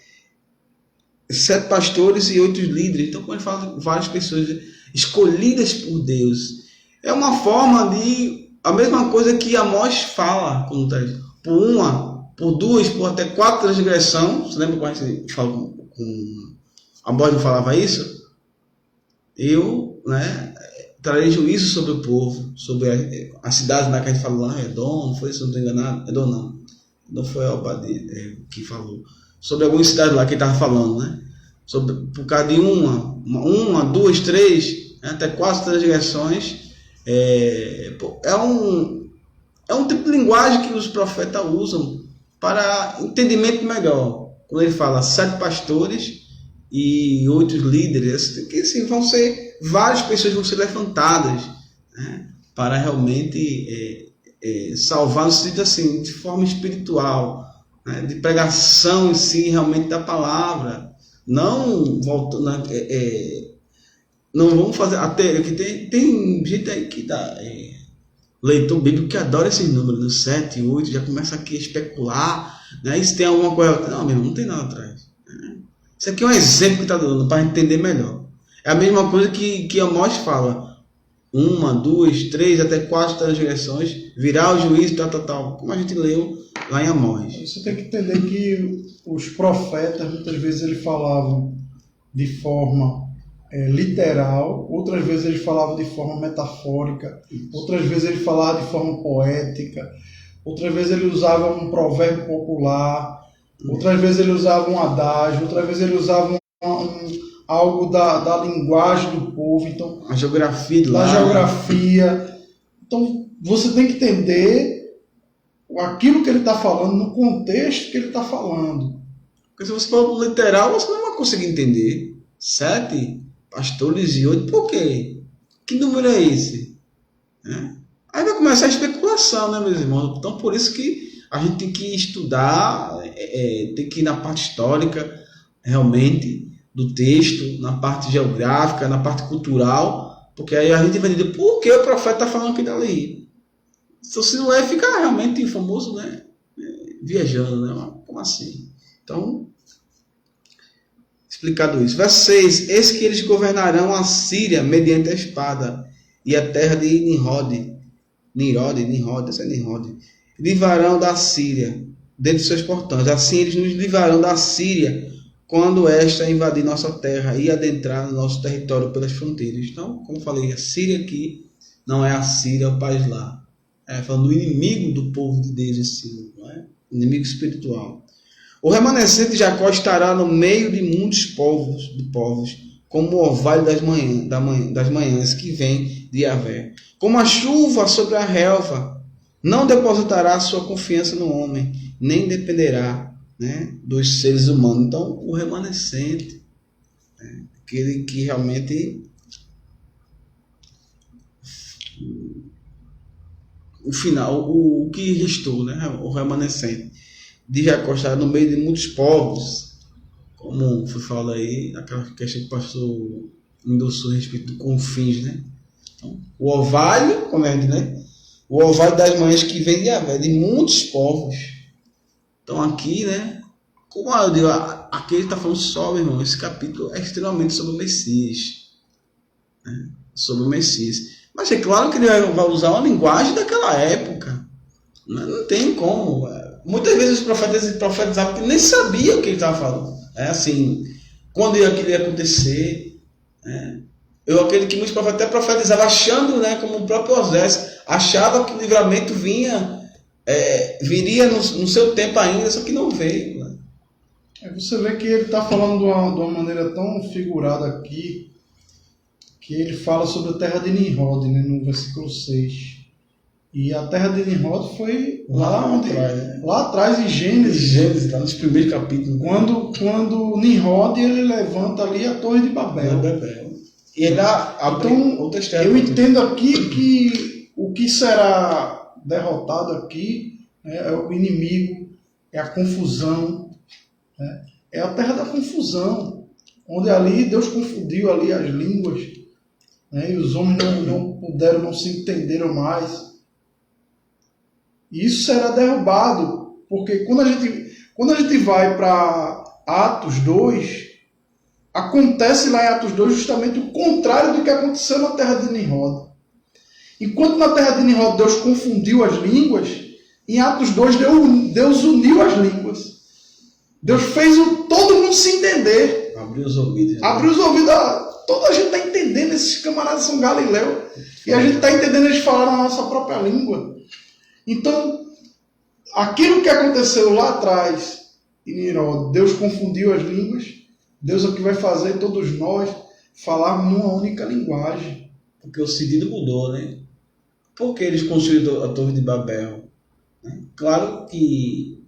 7 pastores e 8 líderes. Então, quando ele fala várias pessoas escolhidas por Deus, é uma forma de... a mesma coisa que Amós fala, quando tá, por uma, por duas, por até 4 transgressão. Você lembra quando a gente fala com Amós não falava isso? Eu, né, trarei juízo sobre o povo, sobre a cidade lá que a gente falou lá, Edom, não foi, se eu não estou enganado? Edom não. Não foi Obadiah que falou. Sobre algumas cidades lá que ele estava falando, né? Sobre, por causa de uma, 2, 3, até 4 transgressões. É um tipo de linguagem que os profetas usam para entendimento melhor. Quando ele fala 7 pastores e 8 líderes, que assim, vão ser várias pessoas vão ser levantadas, né, para realmente salvar, no sentido assim, de forma espiritual, né, de pregação em si, realmente da palavra. Não voltando, não vamos fazer até que tem gente aí que dá leitor bíblico que adora esses números, no 7, 8, já começa aqui a especular, né? Isso tem alguma coisa. Não, meu irmão, não tem nada atrás. Isso aqui é um exemplo que está dando para entender melhor. É a mesma coisa que Amós fala. 1, 2, 3, até 4 transgressões, virá o juízo, tal. Como a gente leu lá em Amós. Você tem que entender que os profetas, muitas vezes, eles falavam de forma literal, outras vezes eles falavam de forma metafórica, outras vezes ele falava de forma poética, outras vezes ele usava um provérbio popular, outras vezes ele usava um adágio, outras vezes ele usava algo da linguagem do povo, então a geografia da geografia. Então você tem que entender aquilo que ele está falando no contexto que ele está falando. Porque se você for literal, você não vai conseguir entender. 7 pastores e 8, por quê? Que número é esse? Aí vai começar a especulação, né, meus irmãos? Então, por isso que a gente tem que estudar, tem que ir na parte histórica, realmente, do texto, na parte geográfica, na parte cultural, porque aí a gente vai entender por que o profeta está falando aquilo ali. Se não ficar realmente famoso, né? Viajando, né? Como assim? Então, explicado isso. Verso 6. Eis que eles governarão a Síria mediante a espada, e a terra de Nimrod, livrarão da Síria, dentro de seus portões. Assim eles nos livrarão da Síria, quando esta invadir nossa terra e adentrar no nosso território pelas fronteiras. Então, como eu falei, a Síria aqui não é a Síria, o país lá. Falando do inimigo do povo de Deus em si, não é? Inimigo espiritual. O remanescente de Jacó estará no meio de muitos povos, como o orvalho das manhãs que vem de Yahvé. Como a chuva sobre a relva, não depositará sua confiança no homem, nem dependerá, né, dos seres humanos. Então, o remanescente, aquele que realmente... o final, o que restou, né, o remanescente de Jacó estará no meio de muitos povos, como foi falado aí, aquela questão que o pastor endossou a respeito do confins, né? Então, o orvalho, como é, né? O orvalho das manhãs que vem de Yahvé, de muitos povos. Então aqui, né? Como eu digo, aqui ele está falando só, meu irmão, esse capítulo é extremamente sobre o Messias, né? Sobre o Messias. Mas é claro que ele vai usar uma linguagem daquela época. Não tem como. Muitas vezes os profetas profetizavam porque nem sabiam o que ele estava falando. Assim, quando aquilo ia acontecer. Eu acredito que muitos profetas até profetizavam achando, como o próprio Osés, achava que o livramento viria no seu tempo ainda, só que não veio. Você vê que ele está falando de uma maneira tão figurada aqui, que ele fala sobre a terra de Nimrod, no versículo 6. E a terra de Nimrod foi lá atrás, em Gênesis, lá nos primeiros capítulos. Quando Nimrod ele levanta ali a Torre de Babel. E ele eu entendo aqui que o que será derrotado aqui é o inimigo, é a confusão, é a terra da confusão, onde ali Deus confundiu ali as línguas, e os homens não se entenderam mais. E isso será derrubado, porque quando a gente vai para Atos 2, acontece lá em Atos 2 justamente o contrário do que aconteceu na terra de Nimrod. Enquanto na terra de Nimrod Deus confundiu as línguas, em Atos 2 Deus uniu as línguas. Deus fez todo mundo se entender. Abriu os ouvidos. Abriu os ouvidos. Toda a gente está entendendo, esses camaradas são galileus. E a gente está entendendo eles falar a nossa própria língua. Então, aquilo que aconteceu lá atrás, em Nimrod, Deus confundiu as línguas. Deus é o que vai fazer todos nós falarmos numa única linguagem. Porque o sentido mudou, Por que eles construíram a Torre de Babel? Claro que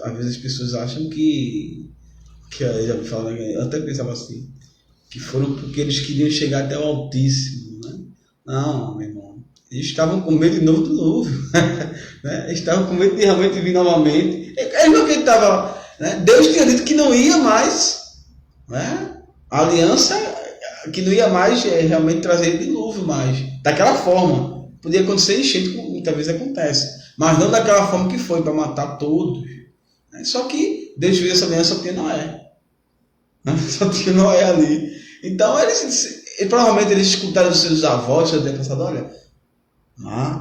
às vezes as pessoas acham que já me falaram, eu até pensava assim, que foram porque eles queriam chegar até o Altíssimo, Não, meu irmão. Eles estavam com medo de novo do dilúvio. Eles estavam com medo de realmente vir novamente. Eles não acreditavam. Deus tinha dito que não ia mais. A aliança que não ia mais realmente trazer dilúvio mais. Daquela forma. Podia acontecer enchente, como muitas vezes acontece. Mas não daquela forma que foi, para matar todos. Só que Deus fez essa aliança, só tinha Noé. Só tinha Noé ali. Então, provavelmente eles escutaram dos seus avós, seus antepassados, olha,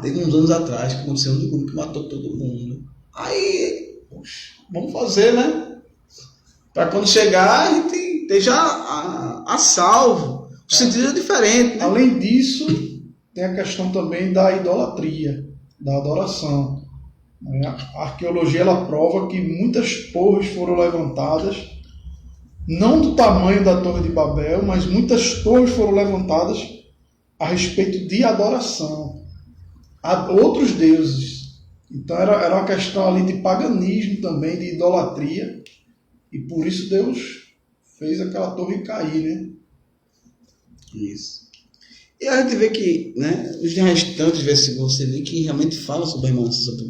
teve uns anos atrás que aconteceu um dilúvio que matou todo mundo. Aí, poxa, vamos fazer, Para quando chegar, a gente esteja a salvo. O sentido é diferente, Além disso, tem a questão também da idolatria, da adoração. A arqueologia ela prova que muitas torres foram levantadas, não do tamanho da Torre de Babel, mas muitas torres foram levantadas a respeito de adoração a outros deuses. Então era uma questão ali de paganismo também, de idolatria, e por isso Deus fez aquela torre cair, Isso. E a gente vê que, os restantes versículos, você vê que realmente fala sobre a irmã, sobre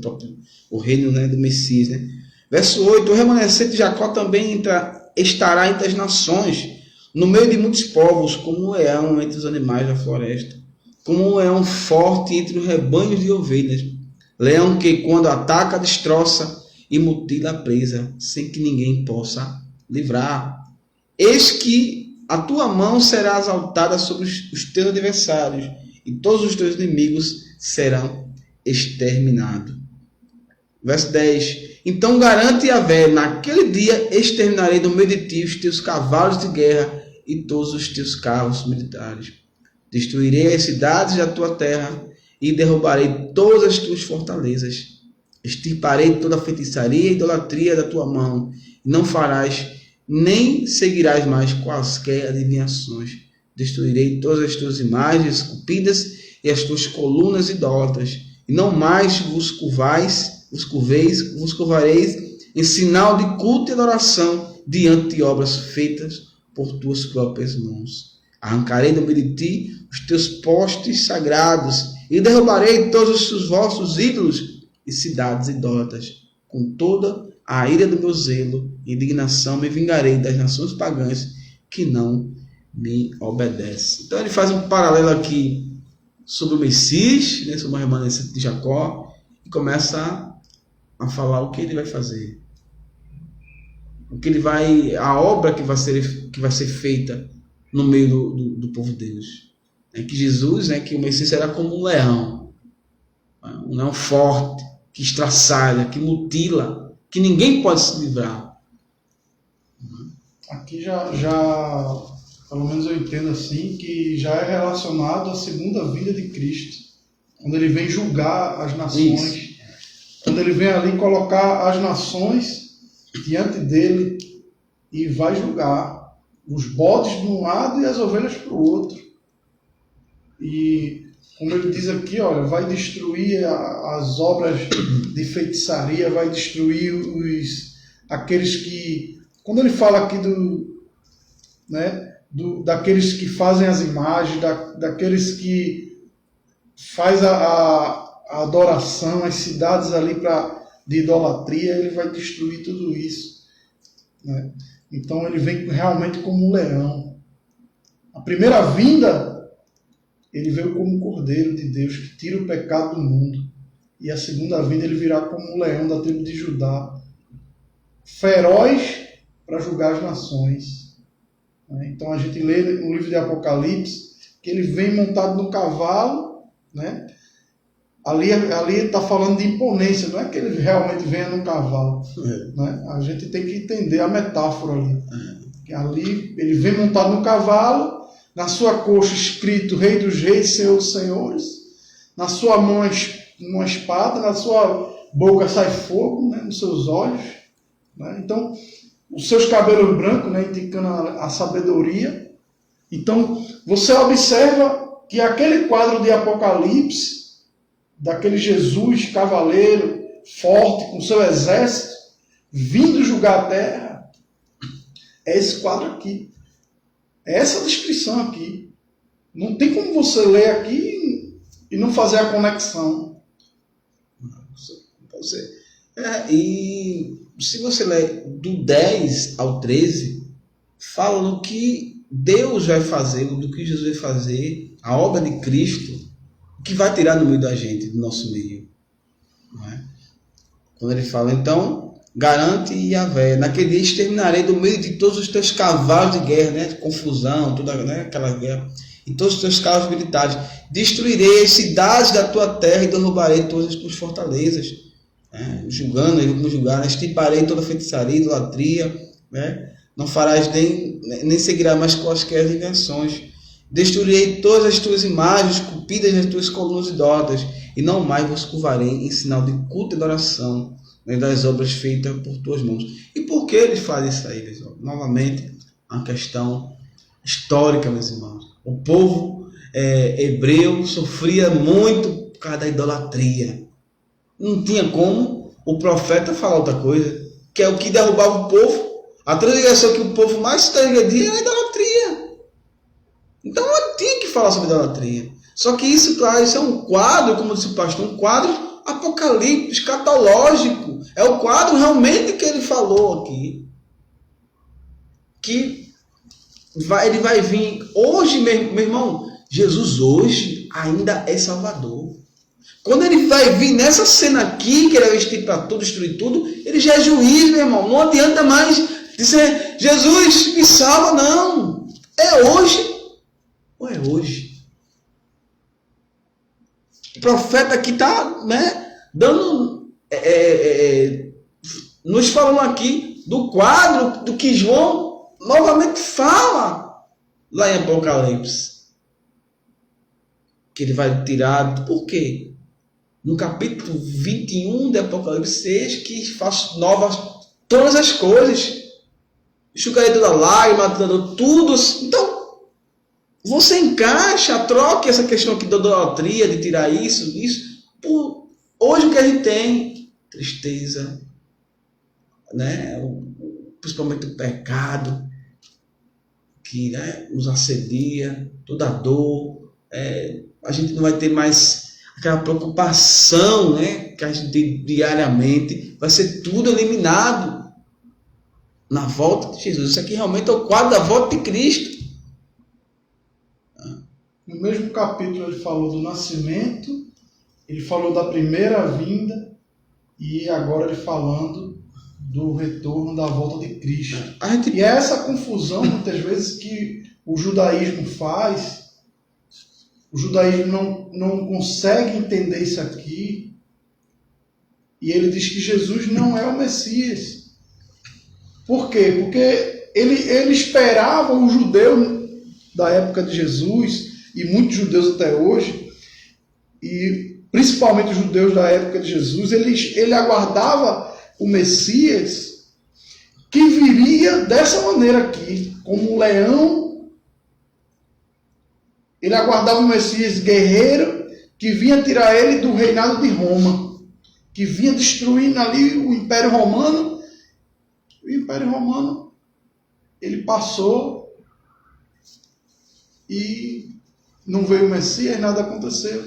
o reino do Messias, Verso 8, o remanescente de Jacó também estará entre as nações, no meio de muitos povos, como um leão entre os animais da floresta, como um leão forte entre os rebanhos de ovelhas, leão que quando ataca destroça e mutila a presa, sem que ninguém possa livrar. Eis que a tua mão será exaltada sobre os teus adversários, e todos os teus inimigos serão exterminados. Verso 10. Então garante Yahvé, naquele dia exterminarei do meio de ti os teus cavalos de guerra e todos os teus carros militares. Destruirei as cidades da tua terra e derrubarei todas as tuas fortalezas. Extirparei toda a feitiçaria e idolatria da tua mão, e não farás nem seguirás mais quaisquer adivinhações. Destruirei todas as tuas imagens esculpidas e as tuas colunas idólatras, e não mais vos curvareis em sinal de culto e adoração diante de obras feitas por tuas próprias mãos. Arrancarei do meio de ti os teus postes sagrados e derrubarei todos os vossos ídolos e cidades idólatras. Com toda a ira do meu zelo e indignação me vingarei das nações pagãs que não me obedecem. Então ele faz um paralelo aqui sobre o Messias, sobre o remanescente de Jacó, e começa a falar o que ele vai fazer. A obra que vai ser feita no meio do povo de Deus. né, que Jesus, né, que o Messias era como um leão forte, que estraçalha, que mutila, que ninguém pode se livrar. Aqui já, pelo menos eu entendo assim, que já é relacionado à segunda vinda de Cristo, quando ele vem julgar as nações, isso. Quando ele vem ali colocar as nações diante dele e vai julgar os bodes de um lado e as ovelhas para o outro. E como ele diz aqui, olha, vai destruir as obras de feitiçaria, vai destruir aqueles que... Quando ele fala aqui daqueles que fazem as imagens, daqueles que faz a adoração, as cidades ali de idolatria, ele vai destruir tudo isso. Né? Então ele vem realmente como um leão. A primeira vinda, ele veio como um cordeiro de Deus que tira o pecado do mundo. E a segunda vinda ele virá como um leão da tribo de Judá, feroz para julgar as nações. Então a gente lê no livro de Apocalipse que ele vem montado no cavalo, né? Ali está falando de imponência, não é que ele realmente venha no cavalo. Né? A gente tem que entender a metáfora ali. Que ali ele vem montado no cavalo, na sua coxa escrito Rei dos Reis, Senhor dos Senhores, na sua mão uma espada, na sua boca sai fogo, né? Nos seus olhos. Né? Então, os seus cabelos brancos, né? Indicando a sabedoria. Então, você observa que aquele quadro de Apocalipse, daquele Jesus cavaleiro, forte, com seu exército, vindo julgar a terra, é esse quadro aqui. É essa descrição aqui. Não tem como você ler aqui e não fazer a conexão. E se você ler do 10 ao 13, fala no que Deus vai fazer, do que Jesus vai fazer, a obra de Cristo, que vai tirar no meio da gente, do nosso meio. Não é? Quando ele fala, então, garante Yahvé, naquele dia exterminarei do meio de todos os teus cavalos de guerra, né? Confusão, toda, né? Aquela guerra, e todos os teus carros militares. Destruirei as cidades da tua terra e derrubarei todas as tuas fortalezas. Né? Julgando, eu vou julgar, né? Extirparei toda a feitiçaria, idolatria, né? Não farás nem seguirás mais quaisquer invenções. Destruirei todas as tuas imagens esculpidas nas tuas colunas idólatras, e não mais vos curvarei em sinal de culto e adoração, nem das obras feitas por tuas mãos. E por que eles fazem isso aí, pessoal? Novamente, uma questão histórica, meus irmãos. O povo hebreu sofria muito por causa da idolatria. Não tinha como o profeta falar outra coisa, que é o que derrubava o povo. A transgressão que o povo mais transgredia era a idolatria. Então ele tinha que falar sobre idolatria. Só que isso, claro, isso é um quadro, como disse o pastor, um quadro apocalíptico, escatológico. É o quadro realmente que ele falou aqui. Que ele vai vir hoje, meu irmão. Jesus hoje ainda é Salvador. Quando ele vai vir nessa cena aqui, que ele vai vestir para tudo, destruir tudo, ele já é juiz, meu irmão. Não adianta mais dizer, Jesus me salva, não. É hoje. Ou é hoje? O profeta aqui está, né, dando, nos falando aqui do quadro do que João novamente fala lá em Apocalipse. Que ele vai tirar, por quê? No capítulo 21 de Apocalipse 6, que faz novas todas as coisas. Enxugarei toda lágrima, tudo. Então, você encaixa, troque essa questão aqui da idolatria, de tirar isso, por hoje o que a gente tem, tristeza, né? Principalmente o pecado, que, né, nos assedia, toda a dor, a gente não vai ter mais aquela preocupação, né, que a gente tem diariamente, vai ser tudo eliminado na volta de Jesus. Isso aqui realmente é o quadro da volta de Cristo. No mesmo capítulo ele falou do nascimento, ele falou da primeira vinda e agora ele falando do retorno da volta de Cristo. E é essa confusão muitas vezes que o judaísmo faz, O judaísmo não consegue entender isso aqui. E ele diz que Jesus não é o Messias. Por quê? Porque ele esperava o judeu da época de Jesus, e muitos judeus até hoje, e principalmente os judeus da época de Jesus, ele aguardava o Messias que viria dessa maneira aqui, como um leão. Ele aguardava o Messias guerreiro que vinha tirar ele do reinado de Roma, que vinha destruindo ali o Império Romano. O Império Romano, ele passou e não veio o Messias, nada aconteceu.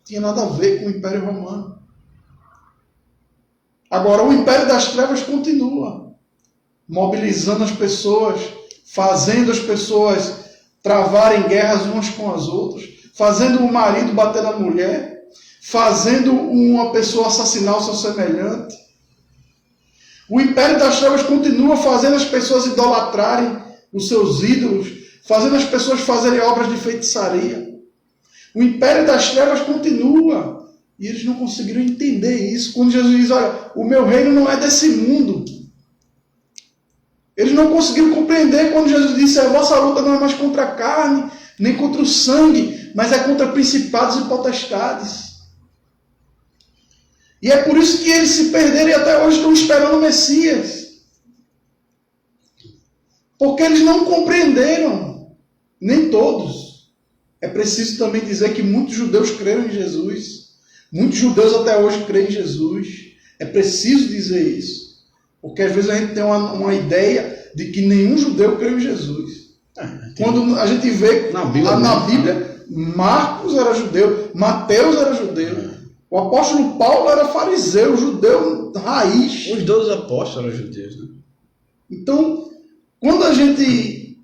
Tinha nada a ver com o Império Romano. Agora, o Império das Trevas continua, mobilizando as pessoas, fazendo as pessoas travarem guerras umas com as outras, fazendo o marido bater na mulher, fazendo uma pessoa assassinar o seu semelhante. O Império das Trevas continua fazendo as pessoas idolatrarem os seus ídolos, fazendo as pessoas fazerem obras de feitiçaria. O Império das Trevas continua. E eles não conseguiram entender isso. Quando Jesus diz, olha, o meu reino não é desse mundo. Eles não conseguiram compreender quando Jesus disse, a vossa luta não é mais contra a carne, nem contra o sangue, mas é contra principados e potestades. E é por isso que eles se perderam e até hoje estão esperando o Messias. Porque eles não compreenderam. Nem todos. É preciso também dizer que muitos judeus creram em Jesus. Muitos judeus até hoje creem em Jesus. É preciso dizer isso. Porque às vezes a gente tem uma ideia de que nenhum judeu creu em Jesus. Quando a gente vê na Bíblia, Marcos era judeu, Mateus era judeu. O apóstolo Paulo era fariseu, judeu raiz. Os 12 apóstolos eram judeus, né? Então, quando a gente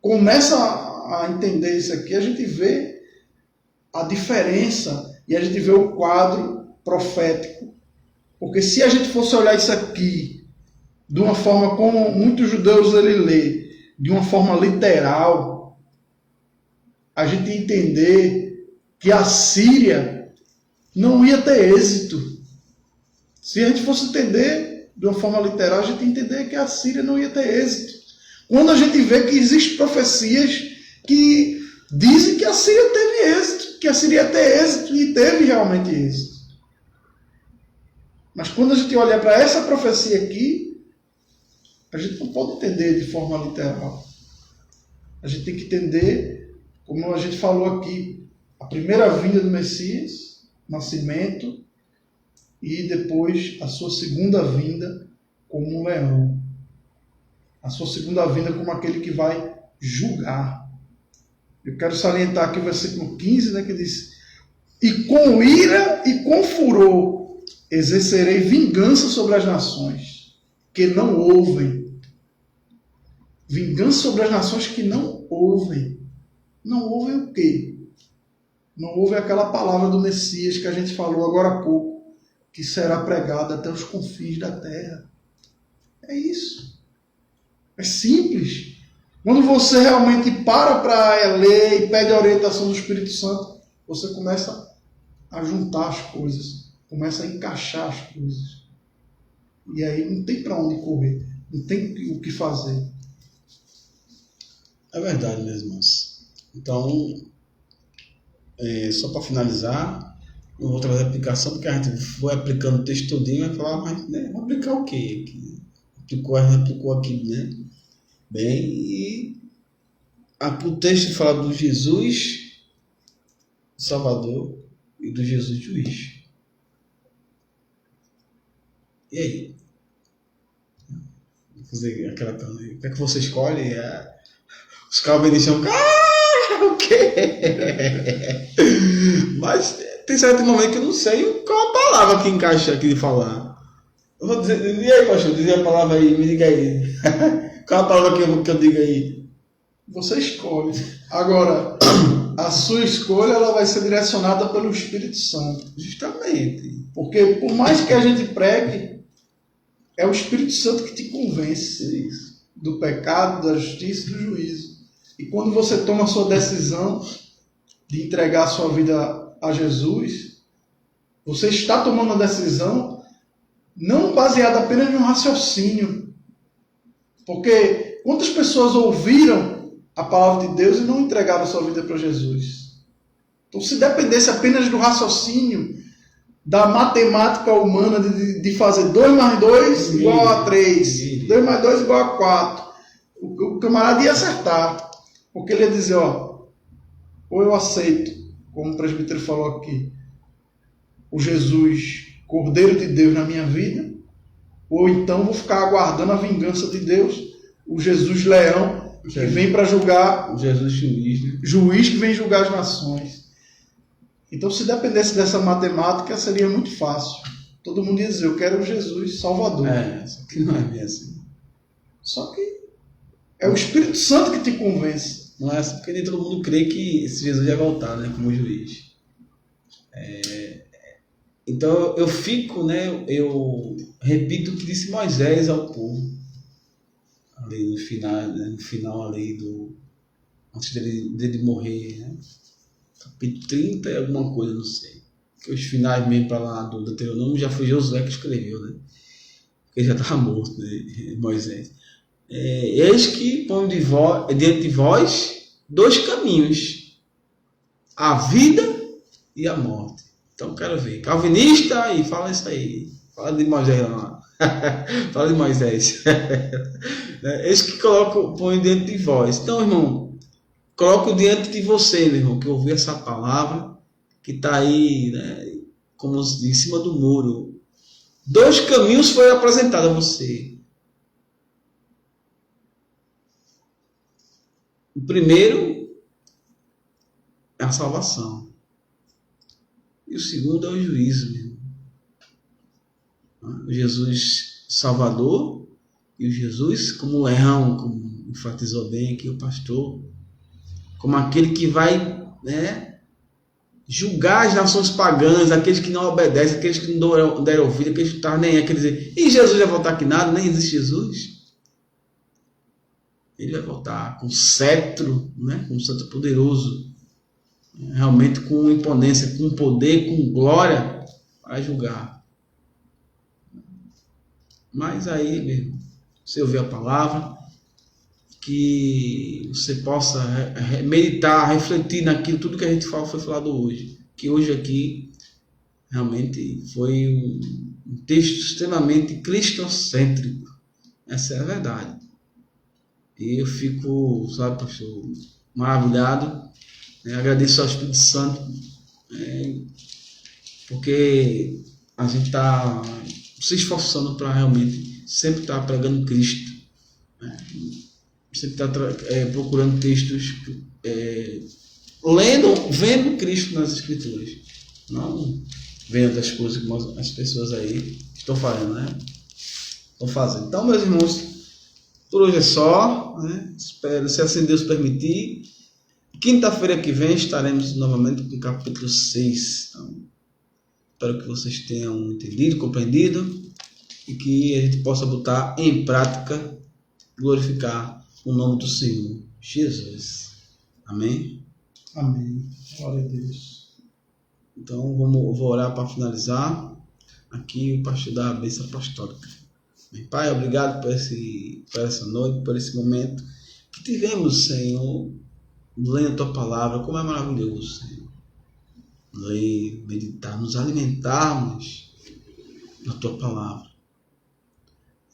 começa a entender isso aqui, a gente vê a diferença e a gente vê o quadro profético. Porque se a gente fosse olhar isso aqui de uma forma como muitos judeus ele lê, de uma forma literal, a gente ia entender que a Síria não ia ter êxito. Se a gente fosse entender de uma forma literal, a gente ia entender que a Síria não ia ter êxito. Quando a gente vê que existem profecias que dizem que a Síria teve êxito, que a Síria ia ter êxito, e teve realmente êxito. Mas quando a gente olha para essa profecia aqui, a gente não pode entender de forma literal. A gente tem que entender, como a gente falou aqui, a primeira vinda do Messias, nascimento, e depois a sua segunda vinda como um leão. A sua segunda vinda como aquele que vai julgar. Eu quero salientar aqui o versículo 15, né, que diz: e com ira e com furor exercerei vingança sobre as nações que não ouvem. Vingança sobre as nações que não ouvem. Não ouvem o quê? Não ouvem aquela palavra do Messias que a gente falou agora há pouco, que será pregada até os confins da terra. É isso. É simples. Quando você realmente para ler e pede a orientação do Espírito Santo, você começa a juntar as coisas, começa a encaixar as coisas. E aí não tem para onde correr, não tem o que fazer. É verdade, meus irmãos. Então, só para finalizar, eu vou trazer a aplicação, porque a gente foi aplicando o texto todinho e vai falar, mas né, vamos aplicar o quê? Aplicou aqui, né? Bem, e o texto fala do Jesus Salvador e do Jesus Juiz. E aí? Vou fazer aquela também. O que é que você escolhe? Os calvinistas chamam, o quê? Mas tem certo momento que eu não sei qual a palavra que encaixa aqui de falar. Eu vou dizer, e aí, pastor? Diz a palavra aí, me diga aí. Qual a palavra que eu digo aí? Você escolhe. Agora, a sua escolha ela vai ser direcionada pelo Espírito Santo. Justamente. Porque por mais que a gente pregue, é o Espírito Santo que te convence do pecado, da justiça e do juízo. E quando você toma a sua decisão, de entregar a sua vida a Jesus, você está tomando uma decisão não baseada apenas em um raciocínio. Porque quantas pessoas ouviram a palavra de Deus e não entregaram a sua vida para Jesus? Então, se dependesse apenas do raciocínio, da matemática humana de fazer 2 mais 2 igual a 3, 2 mais 2 igual a 4, o camarada ia acertar. Porque ele ia dizer, ou eu aceito, como o presbítero falou aqui, o Jesus, Cordeiro de Deus na minha vida, ou então vou ficar aguardando a vingança de Deus, o Jesus leão, que vem para julgar, o Jesus juiz, né? Juiz que vem julgar as nações. Então, se dependesse dessa matemática, seria muito fácil. Todo mundo ia dizer, eu quero o Jesus Salvador. Só que não é bem assim. Só que é o Espírito Santo que te convence. Não é assim, porque nem todo mundo crê que esse Jesus ia voltar, né, como juiz. Então eu fico, né, eu repito o que disse Moisés ao povo, ali no final, né, ali antes dele morrer, né, capítulo 30 e alguma coisa, não sei. Porque os finais mesmo para lá do Deuteronômio já foi Josué que escreveu, né, porque ele já estava morto, né, Moisés. Eis que põe diante de vós 2 caminhos, a vida e a morte. Então quero ver. Calvinista, e fala isso aí. Fala de Moisés lá. Fala de Moisés. Eis que põe diante de vós. Então, irmão, coloco diante de você, meu irmão, que ouviu essa palavra, que está aí, né, como em cima do muro. 2 caminhos foram apresentados a você. O primeiro é a salvação. E o segundo é o juízo mesmo. O Jesus Salvador e o Jesus como leão, como enfatizou bem aqui o pastor, como aquele que vai, né, julgar as nações pagãs, aqueles que não obedecem, aqueles que não deram ouvido, aqueles que não estavam nem aí, aqueles que dizem, e Jesus vai voltar aqui nada, nem existe Jesus. Ele vai voltar com cetro, né, com um cetro poderoso, realmente com imponência, com poder, com glória, para julgar. Mas aí, mesmo, você ouvir a palavra, que você possa meditar, refletir naquilo, tudo que a gente foi falado hoje. Que hoje aqui, realmente, foi um texto extremamente cristocêntrico. Essa é a verdade. E eu fico, sabe, pastor, maravilhado. Agradeço ao Espírito Santo, porque a gente está se esforçando para realmente sempre estar pregando Cristo, sempre estar procurando textos, vendo Cristo nas Escrituras, não vendo outras coisas como as pessoas aí estão fazendo, né? Estão fazendo. Então, meus irmãos, por hoje é só, né? Espero, se assim Deus permitir, quinta-feira que vem estaremos novamente com o capítulo 6. Então, espero que vocês tenham entendido, compreendido e que a gente possa botar em prática, glorificar o nome do Senhor Jesus. Amém? Amém. Glória a Deus. Então, vou orar para finalizar. Aqui o pastor da bênção apostólica. Pai, obrigado por essa noite, por esse momento que tivemos, Senhor, lendo a tua palavra. Como é maravilhoso, Senhor, ler, meditar, nos alimentarmos da tua palavra,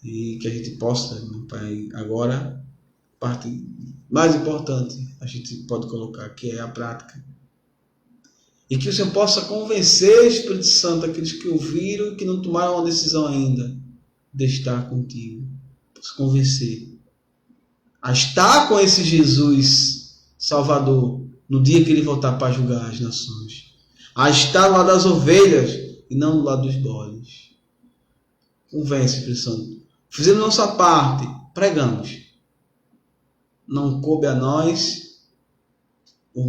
e que a gente possa, meu Pai, agora, a parte mais importante a gente pode colocar, que é a prática, e que o Senhor possa convencer, Espírito Santo, aqueles que ouviram e que não tomaram uma decisão ainda de estar contigo, possa convencer a estar com esse Jesus Salvador no dia que ele voltar para julgar as nações, a estar lá das ovelhas e não do lado dos bodes. Convence, Espírito Santo. Fizemos nossa parte, pregamos. Não coube a nós o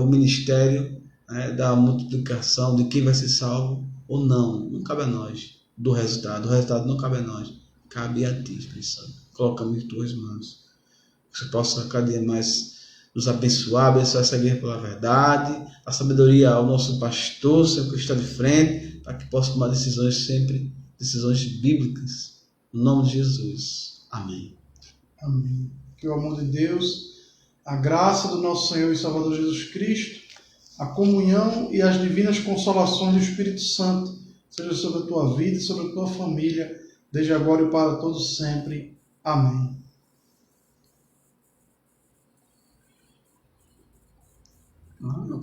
ministério, né, da multiplicação, de quem vai ser salvo ou não. Não cabe a nós do resultado. O resultado não cabe a nós. Cabe a ti, Espírito Santo. Colocamos em tuas mãos. Que você possa cada dia mais nos abençoar essa guerra pela verdade, a sabedoria ao nosso pastor, sempre que está de frente, para que possa tomar decisões sempre, decisões bíblicas. No nome de Jesus. Amém. Amém. Que o amor de Deus, a graça do nosso Senhor e Salvador Jesus Cristo, a comunhão e as divinas consolações do Espírito Santo seja sobre a tua vida e sobre a tua família, desde agora e para todos sempre. Amém. Não, não,